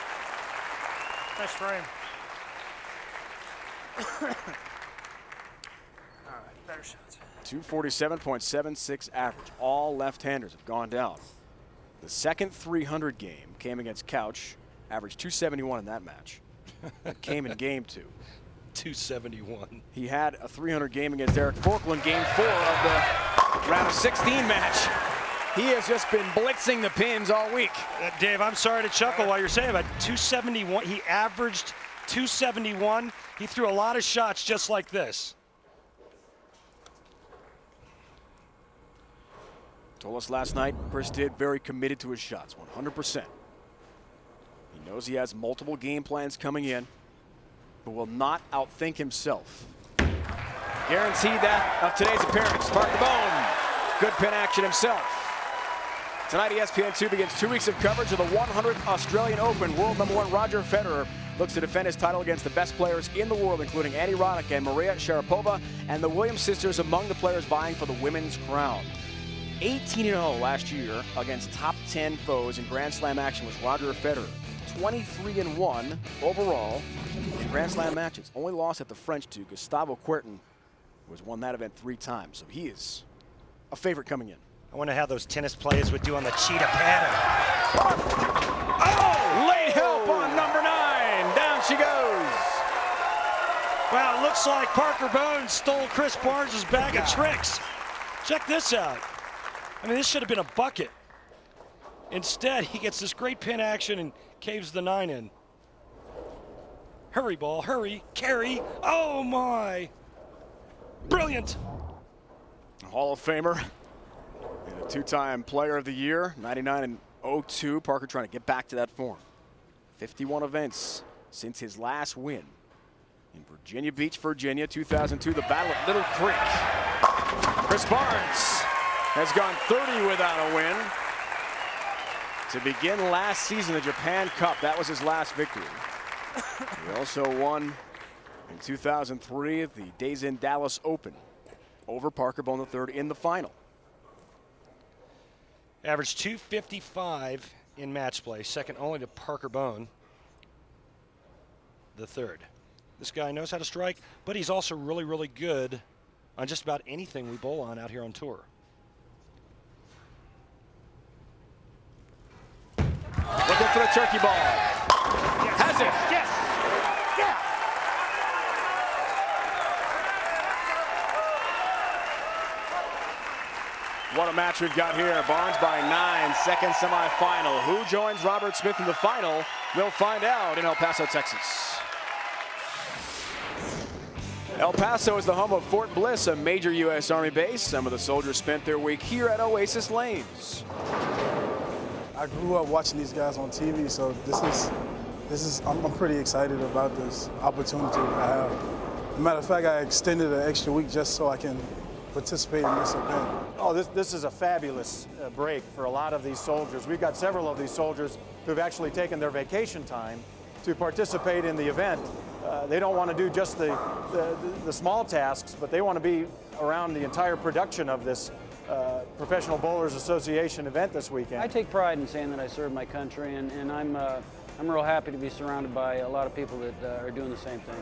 Nice frame. All right, better shots. 247.76 average. All left-handers have gone down. The second 300 game came against Couch, averaged 271 in that match. It came in game 2. 271. He had a 300 game against Eric Forkel in game 4 of the round of 16 match. He has just been blitzing the pins all week. Dave, I'm sorry to chuckle while you're saying about 271. He averaged 271. He threw a lot of shots just like this. Told us last night, Chris did, very committed to his shots, 100%. He knows he has multiple game plans coming in, but will not outthink himself. guaranteed that of today's appearance. Parker Bohn, good pin action himself. Tonight, ESPN 2 begins 2 weeks of coverage of the 100th Australian Open. World number 1 Roger Federer looks to defend his title against the best players in the world, including Annie Roddick and Maria Sharapova, and the Williams sisters among the players vying for the women's crown. 18-0 last year against top 10 foes in Grand Slam action was Roger Federer. 23-1 overall in Grand Slam matches. Only lost at the French to Gustavo Kuerten, who has won that event 3 times. So he is a favorite coming in. I wonder how those tennis players would do on the cheetah pattern. Oh, late help on number 9. Down she goes. Wow, it looks like Parker Bohn stole Chris Barnes' bag of tricks. Check this out. I mean, this should have been a bucket. Instead, he gets this great pin action and caves the 9 in. Hurry, ball, hurry, carry. Oh, my. Brilliant. Hall of Famer and a 2-time player of the year, 99 and 02. Parker trying to get back to that form. 51 events since his last win in Virginia Beach, Virginia, 2002, the Battle at Little Creek. Chris Barnes has gone 30 without a win. To begin last season, the Japan Cup, that was his last victory. He also won in 2003 at the Days in Dallas Open over Parker Bohn III in the final. Averaged 255 in match play, second only to Parker Bohn III. This guy knows how to strike, but he's also really, really good on just about anything we bowl on out here on tour. Looking for the turkey ball. Yes. Has it. Yes. Yeah. What a match we've got here. Barnes by 9, second semifinal. Who joins Robert Smith in the final? We'll find out in El Paso, Texas. El Paso is the home of Fort Bliss, a major U.S. Army base. Some of the soldiers spent their week here at Oasis Lanes. I grew up watching these guys on TV, so I'm pretty excited about this opportunity I have. As a matter of fact, I extended an extra week just so I can participate in this event. Oh, this is a fabulous break for a lot of these soldiers. We've got several of these soldiers who've actually taken their vacation time to participate in the event. They don't want to do just the small tasks, but they want to be around the entire production of this Professional Bowlers Association event this weekend. I take pride in saying that I serve my country, and I'm real happy to be surrounded by a lot of people that are doing the same thing.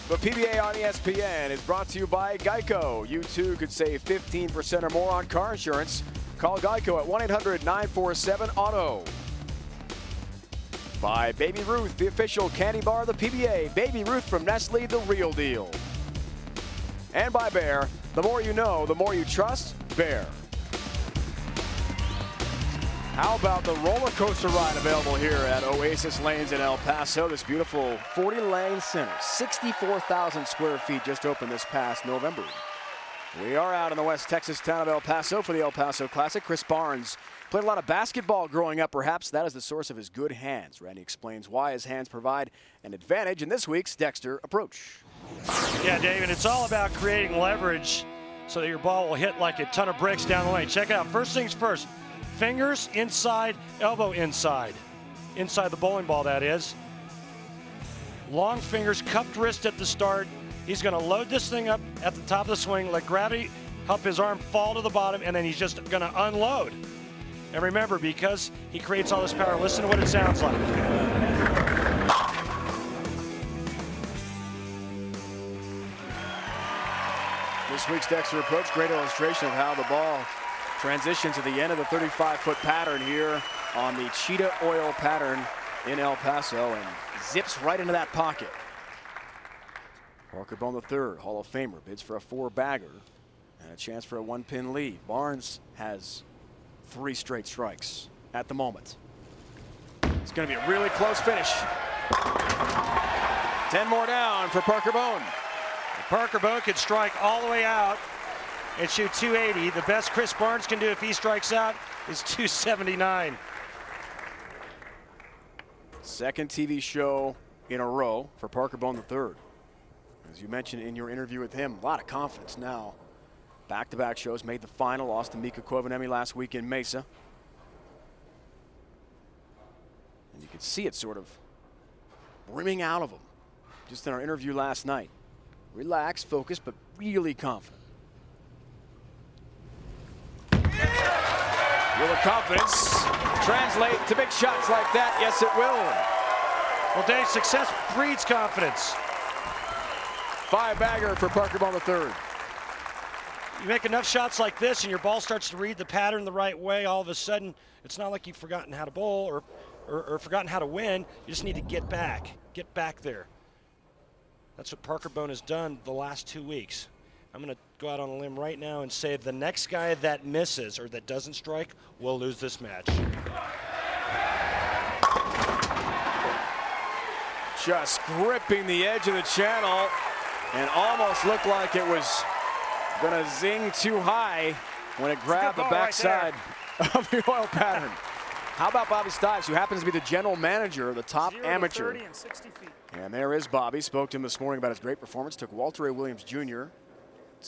The PBA on ESPN is brought to you by Geico. You too could save 15% or more on car insurance. Call Geico at 1-800-947-AUTO. By Baby Ruth, the official candy bar of the PBA. Baby Ruth from Nestle, the real deal. And by Bear, the more you know, the more you trust, Bear. How about the roller coaster ride available here at Oasis Lanes in El Paso? This beautiful 40-lane center, 64,000 square feet, just opened this past November. We are out in the West Texas town of El Paso for the El Paso Classic. Chris Barnes played a lot of basketball growing up. Perhaps that is the source of his good hands. Randy explains why his hands provide an advantage in this week's Dexter Approach. Yeah, David, it's all about creating leverage so that your ball will hit like a ton of bricks down the lane. Check it out. First things first. Fingers inside, elbow inside. Inside the bowling ball, that is. Long fingers, cupped wrist at the start. He's going to load this thing up at the top of the swing, let gravity help his arm fall to the bottom, and then he's just going to unload. And remember, because he creates all this power, listen to what it sounds like. This week's Dexter Approach, great illustration of how the ball transitions at the end of the 35-foot pattern here on the cheetah oil pattern in El Paso and zips right into that pocket. Parker Bohn III, Hall of Famer, bids for a 4-bagger and a chance for a 1-pin lead. Barnes has 3 straight strikes at the moment. It's going to be a really close finish. 10 more down for Parker Bohn. Parker Bohn could strike all the way out and shoot 280. The best Chris Barnes can do if he strikes out is 279. Second TV show in a row for Parker Bohn III. As you mentioned in your interview with him, a lot of confidence now. Back-to-back shows, made the final, lost to Mika Koivaniemi last week in Mesa. And you could see it sort of brimming out of him just in our interview last night. Relaxed, focused, but really confident. Will the confidence translate to big shots like that? Yes, it will. Well, Dave, success breeds confidence. 5-bagger for Parker Bohn III. You make enough shots like this and your ball starts to read the pattern the right way, all of a sudden, it's not like you've forgotten how to bowl or forgotten how to win. You just need to get back there. That's what Parker Bohn has done the last 2 weeks. I'm going to go out on a limb right now and say the next guy that misses or that doesn't strike will lose this match. Just gripping the edge of the channel and almost looked like it was going to zing too high when it grabbed the backside of the oil pattern. How about Bobby Stives, who happens to be the general manager of the top amateur? 30 and 60 feet. And there is Bobby. Spoke to him this morning about his great performance. Took Walter A. Williams Jr.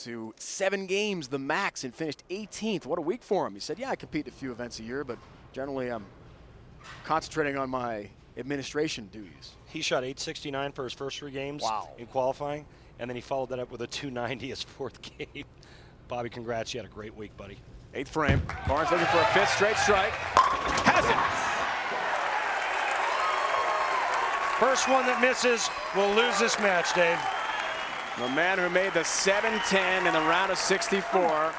to 7 games, the max, and finished 18th. What a week for him. He said, yeah, I compete in a few events a year, but generally I'm concentrating on my administration duties. He shot 869 for his first 3 games in qualifying, and then he followed that up with a 290 his 4th game. Bobby, congrats. You had a great week, buddy. 8th frame. Barnes looking for a 5th straight strike. Has it! First one that misses will lose this match, Dave. The man who made the 7-10 in the round of 64,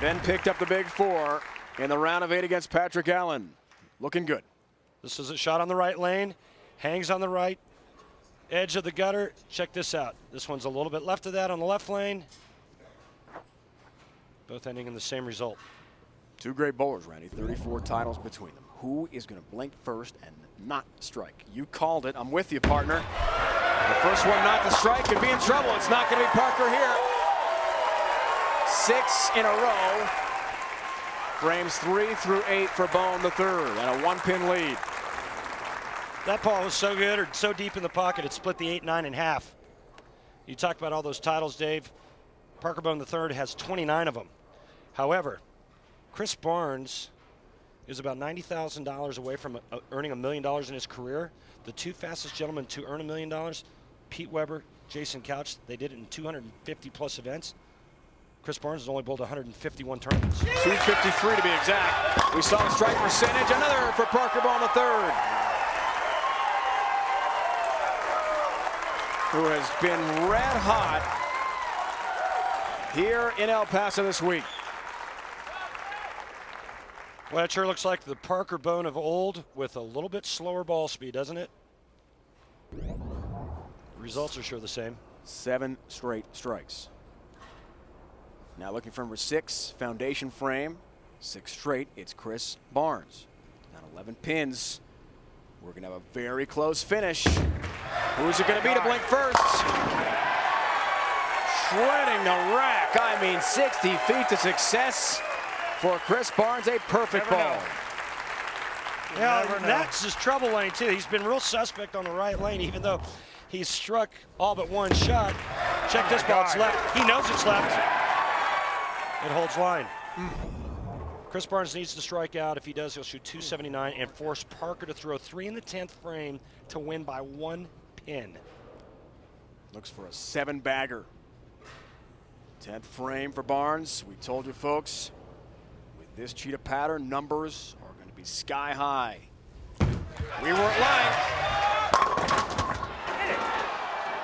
then picked up the big 4 in the round of 8 against Patrick Allen. Looking good. This is a shot on the right lane. Hangs on the right edge of the gutter. Check this out. This one's a little bit left of that on the left lane. Both ending in the same result. 2 great bowlers, Randy. 34 titles between them. Who is going to blink first and not strike? You called it. I'm with you, partner. The first one not to strike could be in trouble. It's not going to be Parker here. 6 in a row. Frames 3 through 8 for Bohn III and a 1-pin lead. That ball was so good, or so deep in the pocket, it split the 8-9 in half. You talked about all those titles, Dave. Parker Bohn III has 29 of them. However, Chris Barnes is about $90,000 away from earning $1 million in his career. The 2 fastest gentlemen to earn $1 million, Pete Weber, Jason Couch, they did it in 250-plus events. Chris Barnes has only bowled 151 tournaments. 253 to be exact. We saw the strike percentage. Another for Parker Bohn III, who has been red hot here in El Paso this week. Well, it sure looks like the Parker Bohn of old with a little bit slower ball speed, doesn't it? Results are sure the same. 7 straight strikes. Now looking for number 6, foundation frame. 6 straight, it's Chris Barnes. Down 11 pins. We're going to have a very close finish. Who's it going to be to blink first? Shredding the rack. I mean, 60 feet to success for Chris Barnes. A perfect ball. Yeah, that's his trouble lane, too. He's been real suspect on the right lane, even though he's struck all but 1 shot. Check this ball. It's left. He knows it's left. It holds line. Chris Barnes needs to strike out. If he does, he'll shoot 279 and force Parker to throw 3 in the 10th frame to win by 1 pin. Looks for a 7-bagger. 10th frame for Barnes. We told you, folks, with this cheetah pattern, numbers are going to be sky high. We weren't lying.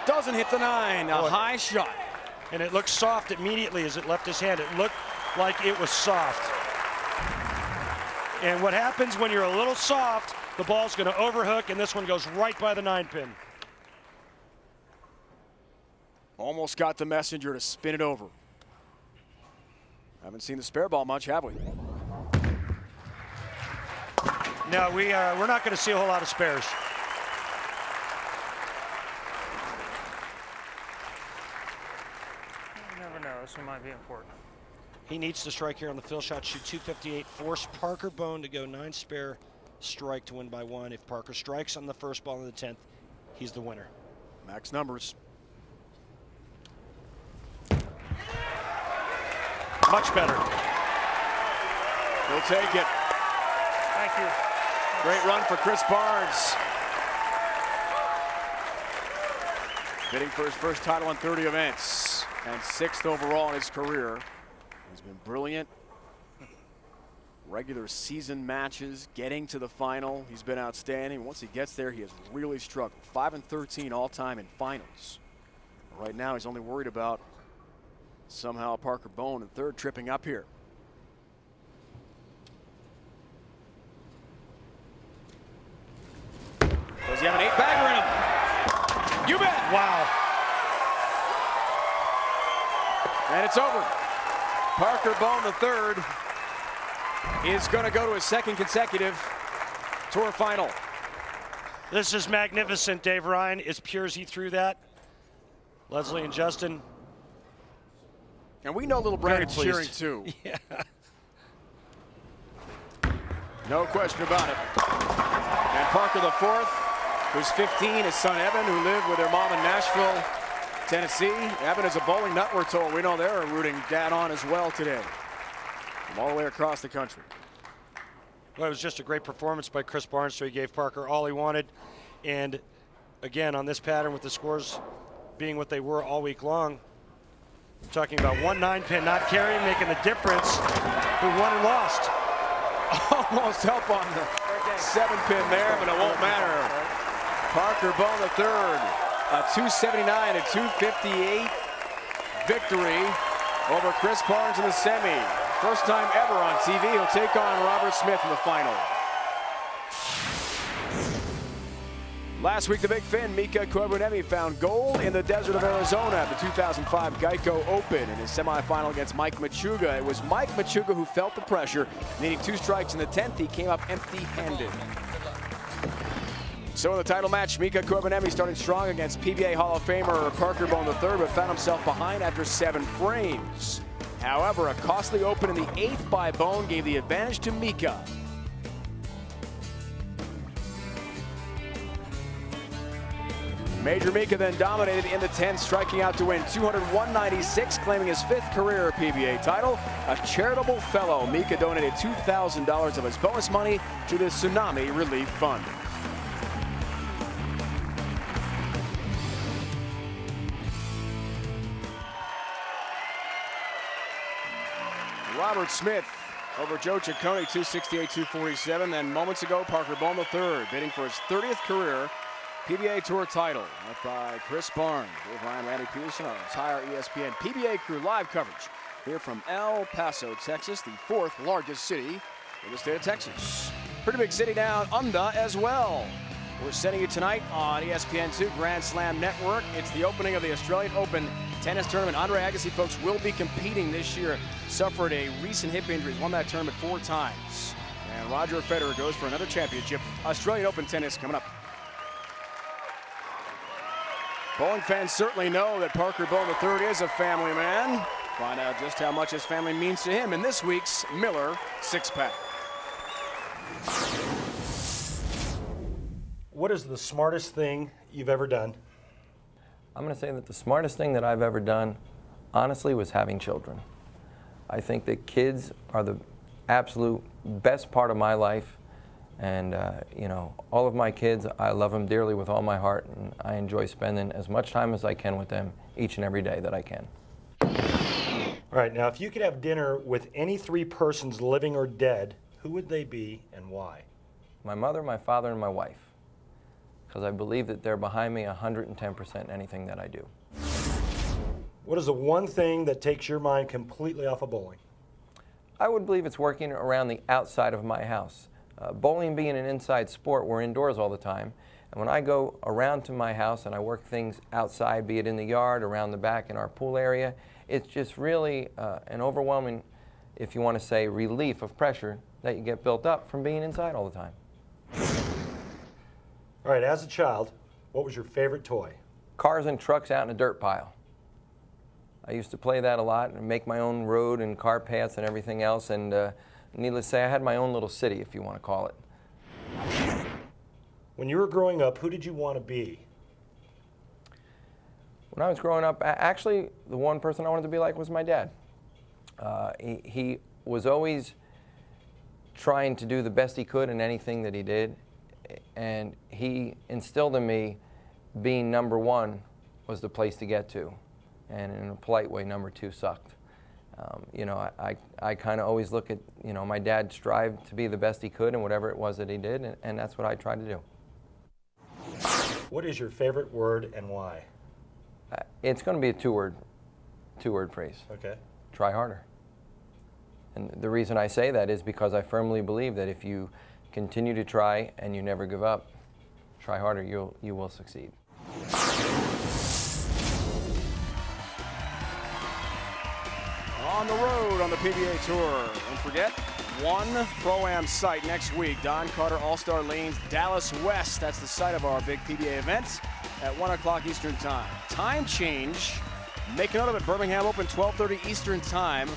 Doesn't hit the 9. A high shot. And it looked soft immediately as it left his hand. It looked like it was soft. And what happens when you're a little soft, the ball's going to overhook, and this one goes right by the 9-pin. Almost got the messenger to spin it over. Haven't seen the spare ball much, have we? No, we're not going to see a whole lot of spares. You never know. This one might be important. He needs to strike here on the fill shot, shoot 258, force Parker Bohn to go 9 spare strike to win by 1. If Parker strikes on the first ball in the 10th, he's the winner. Max numbers. Much better. He'll take it. Thank you. Great run for Chris Barnes. Bidding for his first title in 30 events and 6th overall in his career. He's been brilliant. Regular season matches, getting to the final. He's been outstanding. Once he gets there, he has really struggled. 5-13 all-time in finals. Right now, he's only worried about somehow Parker Bohn in 3rd tripping up here. Does he have an 8-bagger in him? You bet! Wow. And it's over. Parker Bohn III is going to go to his 2nd consecutive tour final. This is magnificent, Dave Ryan. As pure as he threw that. Leslie and Justin. And we know little Brandon cheering too. Yeah. No question about it. And Parker IV, who's 15, his son Evan, who lived with their mom in Nashville, Tennessee. Evan is a bowling nut, we're told. We know they're rooting Dad on as well today, from all the way across the country. Well, it was just a great performance by Chris Barnes, so he gave Parker all he wanted. And again, on this pattern with the scores being what they were all week long, we're talking about 1-9 pin not carrying, making the difference, who won and lost. Almost help on the 7-pin there, but it won't matter. Parker Bohn III, a 279 and 258 victory over Chris Barnes in the semi. First time ever on TV. He'll take on Robert Smith in the final. Last week, the Big Fin, Mika Koivuniemen, found gold in the desert of Arizona at the 2005 Geico Open in his semifinal against Mike Machuga. It was Mike Machuga who felt the pressure. Needing 2 strikes in the 10th, he came up empty-handed. So in the title match, Mika Koivuniemen started strong against PBA Hall of Famer Parker Bohn III, but found himself behind after 7 frames. However, a costly open in the 8th by Bohn gave the advantage to Mika. Major Mika then dominated in the 10th, striking out to win 201.96, claiming his 5th career PBA title. A charitable fellow, Mika donated $2,000 of his bonus money to the Tsunami Relief Fund. Robert Smith over Joe Ciccone, 268-247. Then moments ago, Parker Bohn III bidding for his 30th career PBA Tour title. Led by Chris Barnes, Dave Ryan, Randy Peterson, our entire ESPN PBA crew. Live coverage here from El Paso, Texas, the 4th largest city in the state of Texas. Pretty big city down under as well. We're sending you tonight on ESPN2 Grand Slam Network. It's the opening of the Australian Open tennis tournament. Andre Agassi, folks, will be competing this year. Suffered a recent hip injury. He's won that tournament 4 times. And Roger Federer goes for another championship. Australian Open tennis coming up. Bowling fans certainly know that Parker Bohn III is a family man. Find out just how much his family means to him in this week's Miller 6-pack. What is the smartest thing you've ever done? I'm going to say that the smartest thing that I've ever done, honestly, was having children. I think that kids are the absolute best part of my life. And, you know, all of my kids, I love them dearly with all my heart, and I enjoy spending as much time as I can with them each and every day that I can. All right, now if you could have dinner with any 3 persons, living or dead, who would they be and why? My mother, my father, and my wife. Because I believe that they're behind me 110% in anything that I do. What is the one thing that takes your mind completely off of bowling? I would believe it's working around the outside of my house. Bowling being an inside sport, we're indoors all the time. And when I go around to my house and I work things outside, be it in the yard, around the back in our pool area, it's just really an overwhelming, if you want to say, relief of pressure that you get built up from being inside all the time. All right, as a child, what was your favorite toy? Cars and trucks out in a dirt pile. I used to play that a lot and make my own road and car paths and everything else. And needless to say, I had my own little city, if you want to call it. When you were growing up, who did you want to be? When I was growing up, actually, the one person I wanted to be like was my dad. He was always trying to do the best he could in anything that he did, and he instilled in me being number one was the place to get to, and in a polite way, number two sucked. You know, I kind of always look at, you know, my dad strived to be the best he could in whatever it was that he did, and that's what I tried to do. What is your favorite word and why? It's going to be a two-word phrase. Okay. Try harder. And the reason I say that is because I firmly believe that if you continue to try and you never give up, try harder, you will succeed. On the road on the PBA Tour. Don't forget, one Pro-Am site next week. Don Carter All-Star Lanes, Dallas West. That's the site of our big PBA event at 1 o'clock Eastern Time. Time change. Make a note of it. Birmingham Open, 12:30 Eastern Time.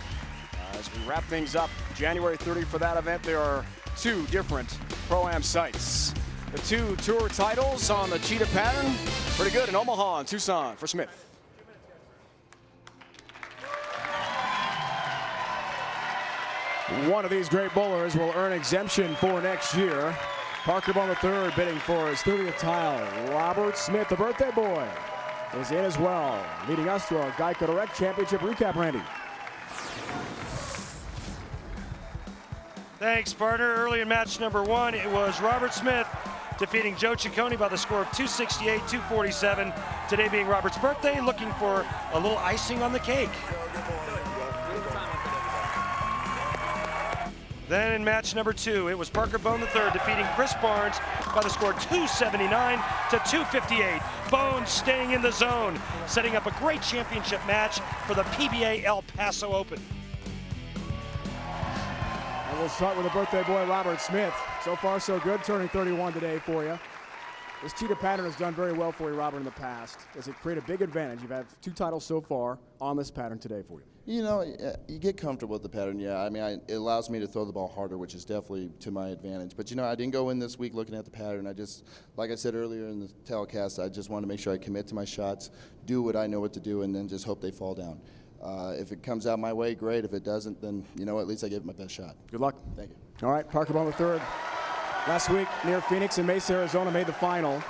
As we wrap things up, January 30 for that event, there are two different Pro-Am sites. The two tour titles on the cheetah pattern. Pretty good in Omaha and Tucson for Smith. One of these great bowlers will earn exemption for next year. Parker Bohn III bidding for his 30th title. Robert Smith, the birthday boy, is in as well. Leading us to our Geico Direct Championship recap, Randy. Thanks, partner. Early in match number one, it was Robert Smith defeating Joe Ciccone by the score of 268-247. Today being Robert's birthday, looking for a little icing on the cake. Then in match number two, it was Parker Bohn III defeating Chris Barnes by the score 279-258. Bohn staying in the zone, setting up a great championship match for the PBA El Paso Open. And we'll start with the birthday boy, Robert Smith. So far, so good, turning 31 today for you. This cheetah pattern has done very well for you, Robert, in the past. Does it create a big advantage? You've had two titles so far on this pattern today for you. You know, you get comfortable with the pattern, yeah. I mean, it allows me to throw the ball harder, which is definitely to my advantage. But, you know, I didn't go in this week looking at the pattern. I just, like I said earlier in the telecast, I just wanted to make sure I commit to my shots, do what I know what to do, and then just hope they fall down. If it comes out my way, great. If it doesn't, then, you know, at least I gave it my best shot. Good luck. Thank you. All right, Parker Bohn III. Last week near Phoenix and Mesa, Arizona, made the final.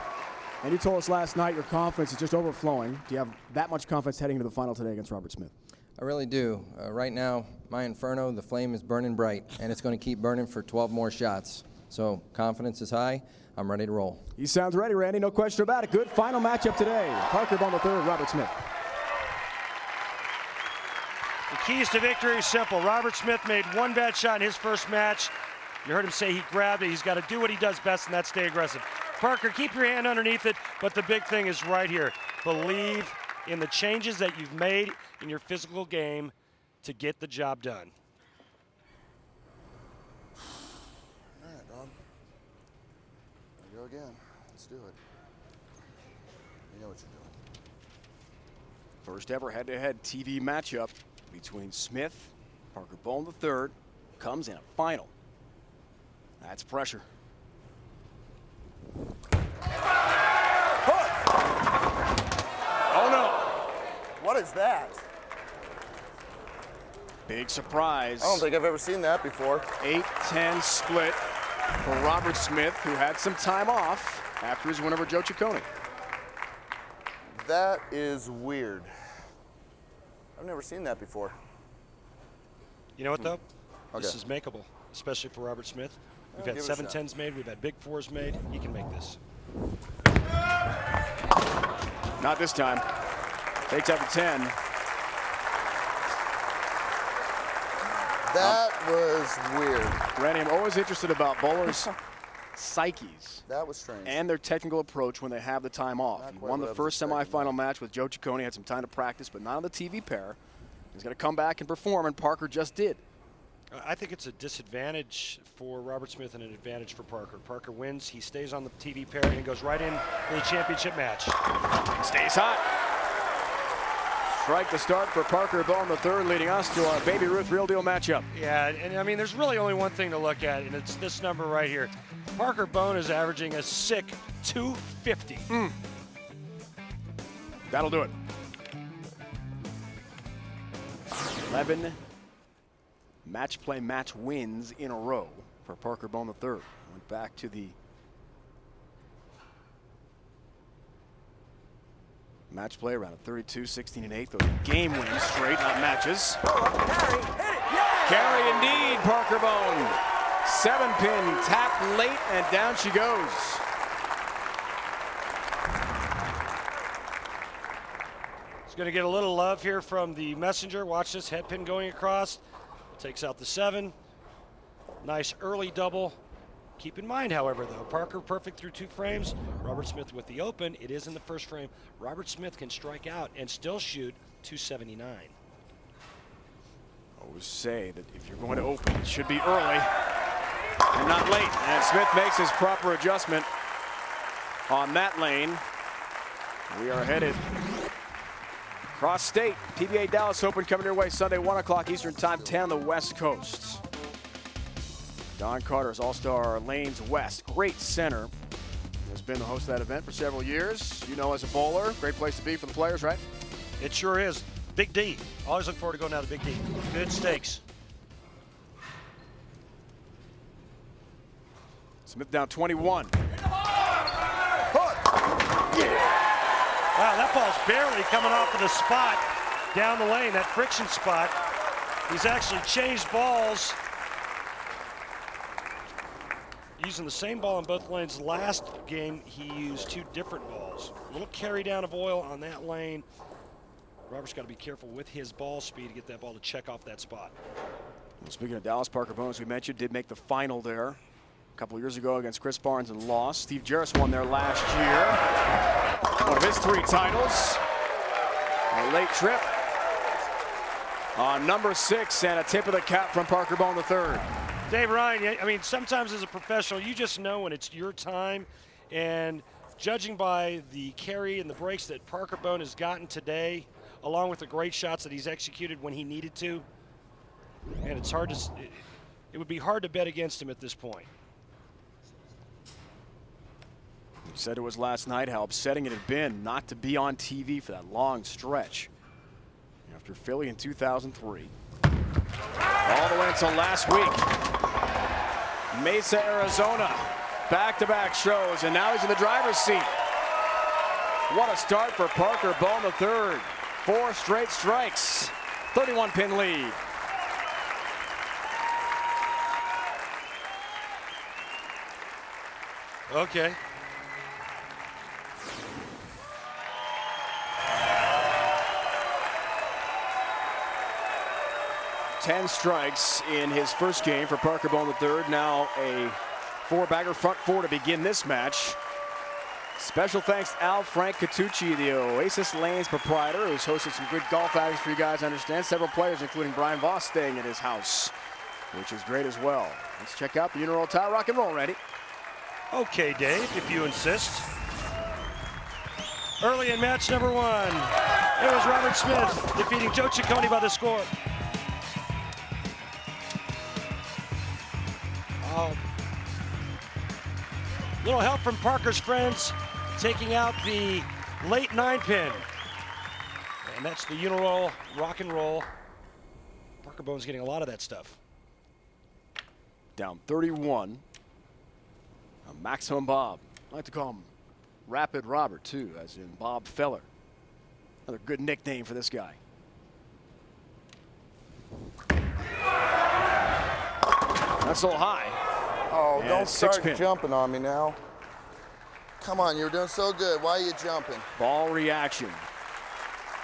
And you told us last night your confidence is just overflowing. Do you have that much confidence heading into the final today against Robert Smith? I really do. Right now, my inferno, the flame is burning bright, and it's going to keep burning for 12 more shots. So confidence is high. I'm ready to roll. He sounds ready, Randy. No question about it. Good final matchup today. Parker Bohn III, Robert Smith. The keys to victory are simple. Robert Smith made one bad shot in his first match. You heard him say he grabbed it. He's got to do what he does best, and that's stay aggressive. Parker, keep your hand underneath it, but the big thing is right here. Believe in the changes that you've made in your physical game to get the job done. All right, Bob. There we go again. Let's do it. You know what you're doing. First ever head-to-head TV matchup between Smith, Parker Bohn III, comes in a final. That's pressure. Oh no! What is that? Big surprise. I don't think I've ever seen that before. 8-10 split for Robert Smith, who had some time off after his win over Joe Ciccone. That is weird. I've never seen that before. You know what, though? Okay. This is makeable, especially for Robert Smith. We've I'll had give it a 7-10s made. We've had big 4s made. He can make this. Not this time. Takes out the 10. That was weird. Randy, I'm always interested about bowlers' psyches. That was strange. And their technical approach when they have the time off. He won the first semifinal match with Joe Ciccone, had some time to practice, but not on the TV pair. He's going to come back and perform, and Parker just did. I think it's a disadvantage for Robert Smith and an advantage for Parker. Parker wins, he stays on the TV pair, and goes right in for the championship match. Stays hot. Strike to start for Parker Bohn III, leading us to our Baby Ruth Real Deal matchup. Yeah, and I mean, there's really only one thing to look at, and it's this number right here. Parker Bohn is averaging a sick 250. That'll do it. 11 match play match wins in a row for Parker Bohn III. Went back to the match play around a 32, 16 and 8. Those are game wins straight, not matches. Carry indeed, Parker Bohn. 7-pin tap late, and down she goes. He's going to get a little love here from the messenger. Watch this head pin going across. Takes out the 7. Nice early double. Keep in mind, however, though, Parker perfect through 2 frames. Robert Smith with the open. It is in the first frame. Robert Smith can strike out and still shoot 279. Always say that if you're going to open, it should be early and not late. And Smith makes his proper adjustment on that lane. We are headed cross state. PBA Dallas Open coming your way Sunday, 1 o'clock Eastern Time, 10 on the West Coast. Don Carter's All-Star Lanes West, great center. Has been the host of that event for several years. You know, as a bowler, great place to be for the players, right? It sure is. Big D. Always look forward to going down to Big D. Good stakes. Smith down 21. Wow, that ball's barely coming off of the spot down the lane, that friction spot. He's actually changed balls. Using the same ball in both lanes. Last game, he used 2 different balls. A little carry down of oil on that lane. Robert's got to be careful with his ball speed to get that ball to check off that spot. Well, speaking of Dallas, Parker Bohn, as we mentioned, did make the final there a couple years ago against Chris Barnes and lost. Steve Jarris won there last year. One of his 3 titles. A late trip on number 6 and a tip of the cap from Parker Bohn III. Dave Ryan, I mean, sometimes as a professional, you just know when it's your time. And judging by the carry and the breaks that Parker Bohn has gotten today, along with the great shots that he's executed when he needed to, and it's hard to, it would be hard to bet against him at this point. He said it was last night how upsetting it had been not to be on TV for that long stretch after Philly in 2003. All the way until last week. Mesa, Arizona, back-to-back shows, and now he's in the driver's seat. What a start for Parker Bohn III. 4 straight strikes, 31-pin lead. Okay. Ten strikes in his first game for Parker Bohn III. Now a 4-bagger front 4 to begin this match. Special thanks to Al Frank Catucci, the Oasis Lanes proprietor, who's hosted some good golf outings for you guys to understand. Several players, including Brian Voss, staying at his house, which is great as well. Let's check out the Uniroyal Tire Rock and Roll, Randy. Okay, Dave, if you insist. Early in match number 1, it was Robert Smith defeating Joe Ciccone by the score. Little help from Parker's friends, taking out the late 9-pin. And that's the Uniroyal Rock and Roll. Parker Bohn's getting a lot of that stuff. Down 31. A Maximum Bob. I like to call him Rapid Robert, too, as in Bob Feller. Another good nickname for this guy. That's a little high. Oh, And don't start 6-pin. jumping on me now. Come on, you were doing so good. Why are you jumping? Ball reaction.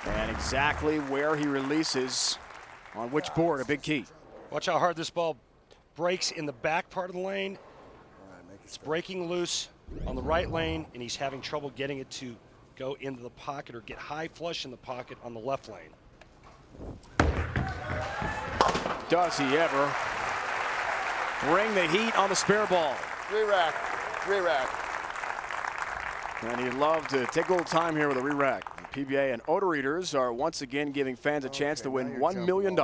And exactly where he releases on which board, a big key. Watch how hard this ball breaks in the back part of the lane. It's breaking loose on the right lane, and he's having trouble getting it to go into the pocket or get high flush in the pocket on the left lane. Does he ever bring the heat on the spare ball? 3-rack. And he'd love to take a little time here with a re-rack. PBA and odor eaters are once again giving fans a chance to win $1 million.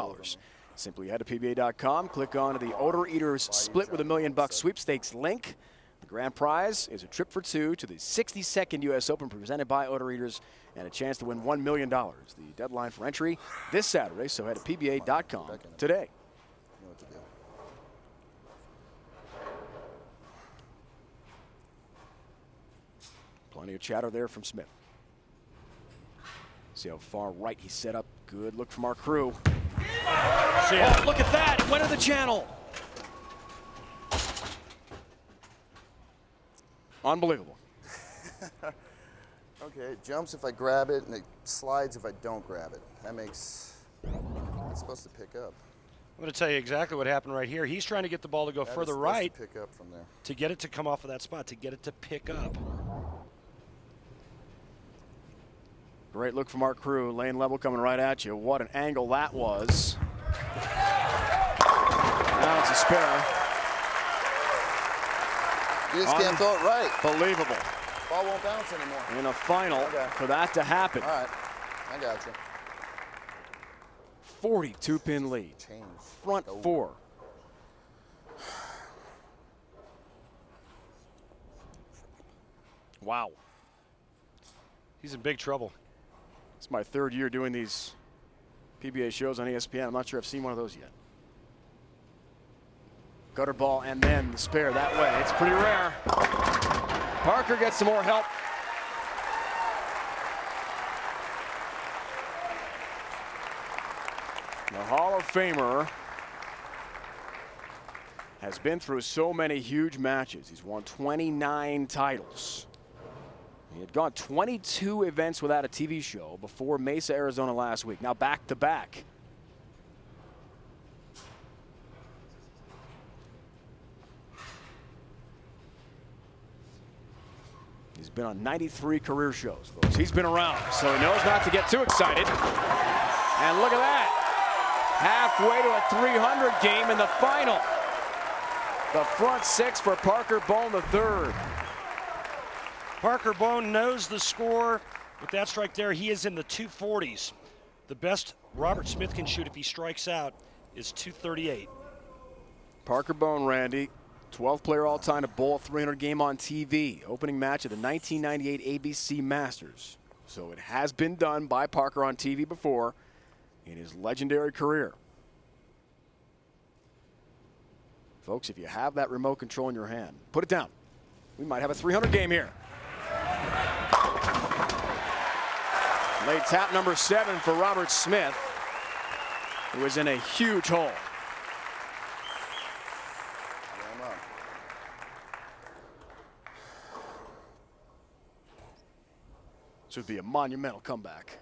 Simply head to PBA.com, click on the Odor Eaters Split with $1 Million sweepstakes link. The grand prize is a trip for two to the 62nd U.S. Open presented by Odor Eaters and a chance to win $1 million. The deadline for entry this Saturday, so head to PBA.com today. Plenty of chatter there from Smith. See how far right he set up. Good look from our crew. Oh, look at that. It went to the channel. Unbelievable. Okay, it jumps if I grab it, and it slides if I don't grab it. It's supposed to pick up. I'm going to tell you exactly what happened right here. He's trying to get the ball to go further right to pick up from there. To get it to come off of that spot, to get it to pick up. Great look from our crew. Lane level coming right at you. What an angle that was. Now it's a spare. You just can't throw it right. Believable. Ball won't bounce anymore. In a final for that to happen. All right, I got you. 42-pin lead. Front four. Wow. He's in big trouble. It's my third year doing these PBA shows on ESPN. I'm not sure I've seen one of those yet. Gutter ball and then the spare that way. It's pretty rare. Parker gets some more help. The Hall of Famer has been through so many huge matches. He's won 29 titles. He had gone 22 events without a TV show before Mesa, Arizona last week. Now back to back. He's been on 93 career shows, folks. He's been around, so he knows not to get too excited. And look at that. Halfway to a 300 game in the final. The front six for Parker Bohn III. Parker Bohn knows the score. With that strike there, he is in the 240s. The best Robert Smith can shoot if he strikes out is 238. Parker Bohn, Randy, 12th player all-time to bowl a 300 game on TV. Opening match of the 1998 ABC Masters. So it has been done by Parker on TV before in his legendary career. Folks, if you have that remote control in your hand, put it down. We might have a 300 game here. Late tap number 7 for Robert Smith, who was in a huge hole. This would be a monumental comeback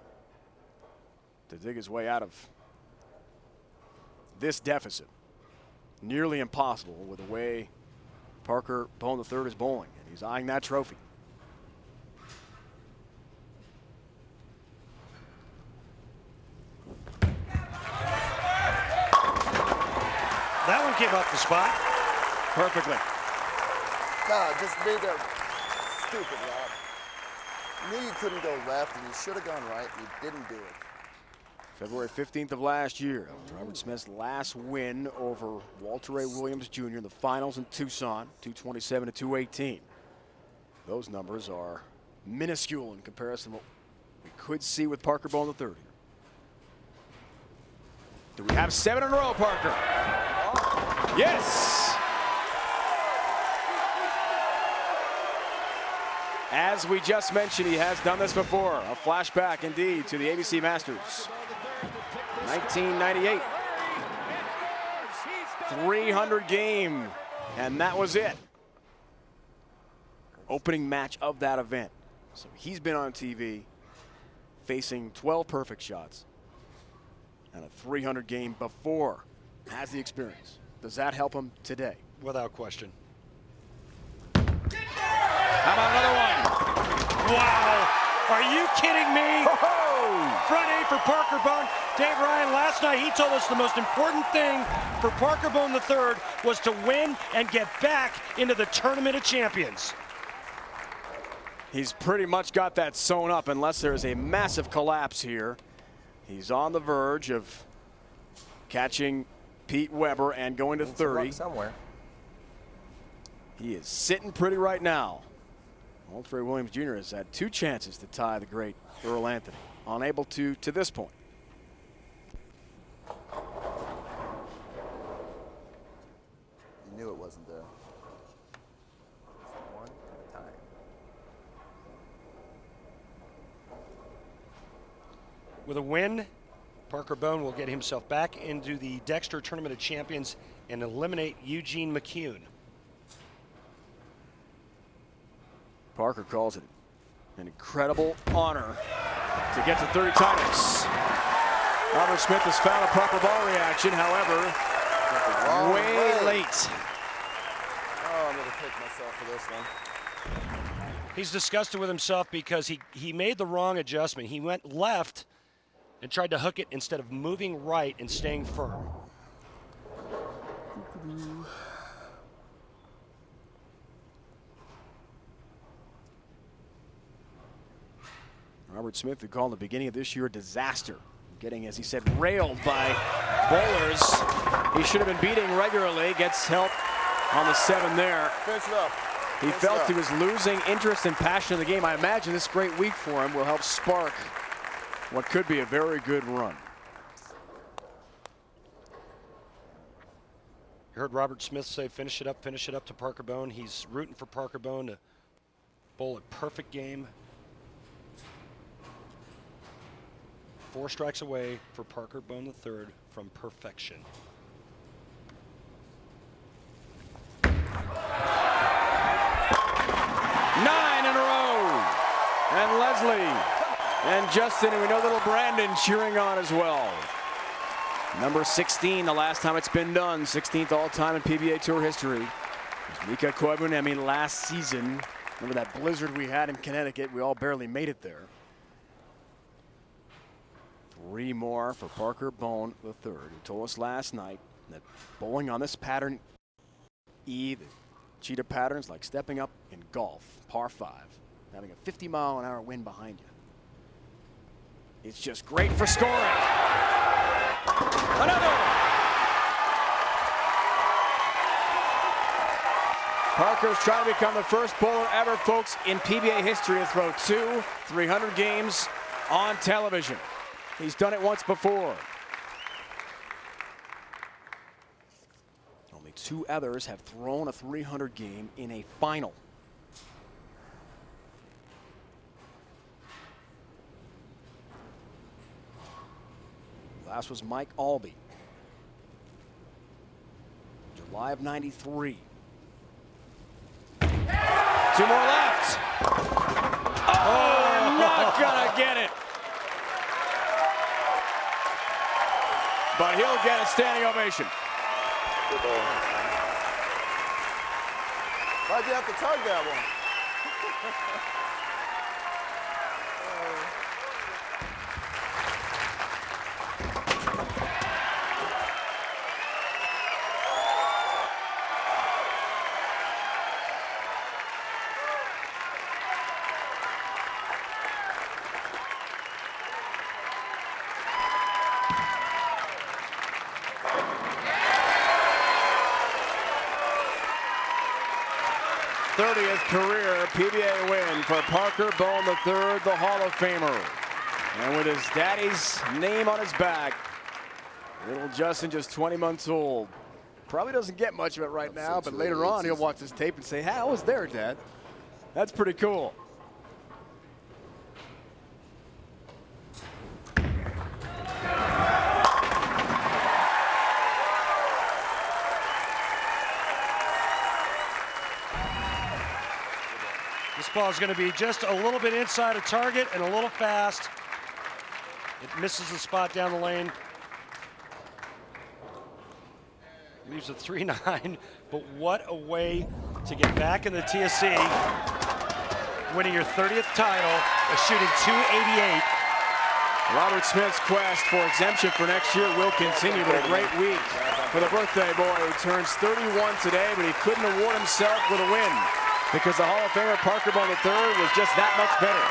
to dig his way out of this deficit. Nearly impossible with the way Parker Bohn III is bowling, and he's eyeing that trophy. That one came off the spot. Perfectly. God, just made a stupid Rob. You knew you couldn't go left, and you should have gone right, and you didn't do it. February 15th of last year, Robert Smith's last win over Walter Ray Williams Jr. in the finals in Tucson, 227 to 218. Those numbers are minuscule in comparison to what we could see with Parker Bohn III. Do we have 7 in a row, Parker? Yes! As we just mentioned, he has done this before. A flashback, indeed, to the ABC Masters. 1998. 300 game, and that was it. Opening match of that event. So he's been on TV facing 12 perfect shots and a 300 game before. Has the experience. Does that help him today? Without question. How about another one? Wow. Are you kidding me? Front 8 for Parker Bohn. Dave Ryan, last night he told us the most important thing for Parker Bohn III was to win and get back into the Tournament of Champions. He's pretty much got that sewn up unless there's a massive collapse here. He's on the verge of catching Pete Weber and going to 30. Somewhere. He is sitting pretty right now. Walter Williams Jr. has had 2 chances to tie the great Earl Anthony. Unable to this point. You knew it wasn't there. One at a time. With a win, Parker Bohn will get himself back into the Dexter Tournament of Champions and eliminate Eugene McCune. Parker calls it an incredible honor to get to 30 titles. Robert Smith has found a proper ball reaction, however, way late. Oh, I'm going to kick myself for this one. He's disgusted with himself because he made the wrong adjustment. He went left and tried to hook it instead of moving right and staying firm. Robert Smith, who called the beginning of this year a disaster, getting, as he said, railed by bowlers he should have been beating regularly, gets help on the 7 there. Finish it up. He felt he was losing interest and passion in the game. I imagine this great week for him will help spark what could be a very good run. You heard Robert Smith say, finish it up to Parker Bohn. He's rooting for Parker Bohn to bowl a perfect game. 4 strikes away for Parker Bohn III from perfection. Nine in a row. And Leslie and Justin, and we know little Brandon cheering on as well. Number 16, the last time it's been done, 16th all-time in PBA Tour history. Mika Koivuniemi last season. Remember that blizzard we had in Connecticut? We all barely made it there. 3 more for Parker Bohn III, who told us last night that bowling on this pattern, the cheetah patterns, like stepping up in golf, par 5, having a 50-mile-an-hour wind behind you. It's just great for scoring. Another. Parker's trying to become the first bowler ever, folks, in PBA history to throw 2 300 games on television. He's done it once before. Only 2 others have thrown a 300 game in a final. Last was Mike Albee. July of '93. 2 more left. Oh, not gonna get it. But he'll get a standing ovation. Why'd you have to tug that one? Career PBA win for Parker Bohn III, the Hall of Famer. And with his daddy's name on his back, little Justin, just 20 months old. Probably doesn't get much of it right now, but later on he'll watch this tape and say, hey, I was there, Dad. That's pretty cool. This ball is going to be just a little bit inside of target and a little fast. It misses the spot down the lane. Leaves a 3-9, but what a way to get back in the TSC. Winning your 30th title, shooting .288. Robert Smith's quest for exemption for next year will continue, but a great week for the birthday boy who turns 31 today, but he couldn't award himself with a win. because the Hall of Famer Parker Bohn III was just that much better.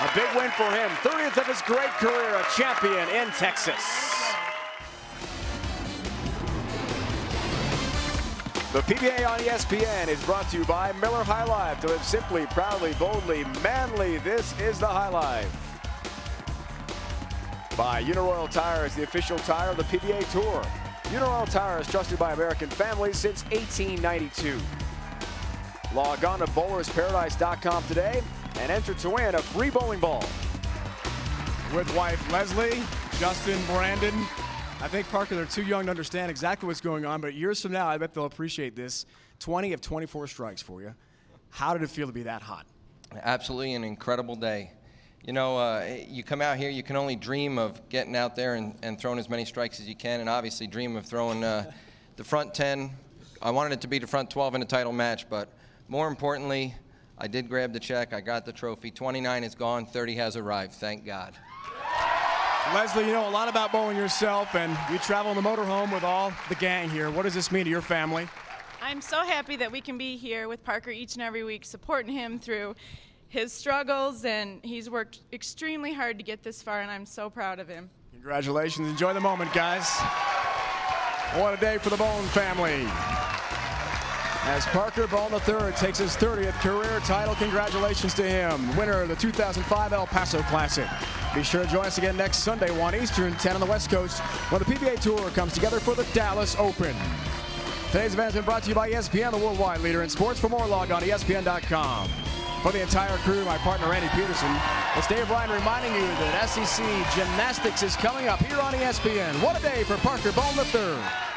A big win for him, 30th of his great career, a champion in Texas. The PBA on ESPN is brought to you by Miller High Life. To live simply, proudly, boldly, manly, this is the High Life. By Uniroyal Tires, the official tire of the PBA Tour. Uniroyal Tires, trusted by American families since 1892. Log on to bowlersparadise.com today and enter to win a free bowling ball. With wife Leslie, Justin, Brandon. I think, Parker, they're too young to understand exactly what's going on, but years from now, I bet they'll appreciate this. 20 of 24 strikes for you. How did it feel to be that hot? Absolutely an incredible day. You know, you come out here, you can only dream of getting out there and throwing as many strikes as you can, and obviously dream of throwing the front 10. I wanted it to be the front 12 in a title match, but more importantly, I did grab the check. I got the trophy. 29 is gone. 30 has arrived. Thank God. Leslie, you know a lot about bowling yourself, and you travel in the motorhome with all the gang here. What does this mean to your family? I'm so happy that we can be here with Parker each and every week, supporting him through his struggles, and he's worked extremely hard to get this far, and I'm so proud of him. Congratulations. Enjoy the moment, guys. What a day for the Bohn family. As Parker Bohn III takes his 30th career title, congratulations to him. Winner of the 2005 El Paso Classic. Be sure to join us again next Sunday, 1 Eastern, 10 on the West Coast, when the PBA Tour comes together for the Dallas Open. Today's event has been brought to you by ESPN, the worldwide leader in sports. For more, log on to ESPN.com. For the entire crew, my partner Randy Peterson, it's Dave Ryan reminding you that SEC Gymnastics is coming up here on ESPN. What a day for Parker Bohn III.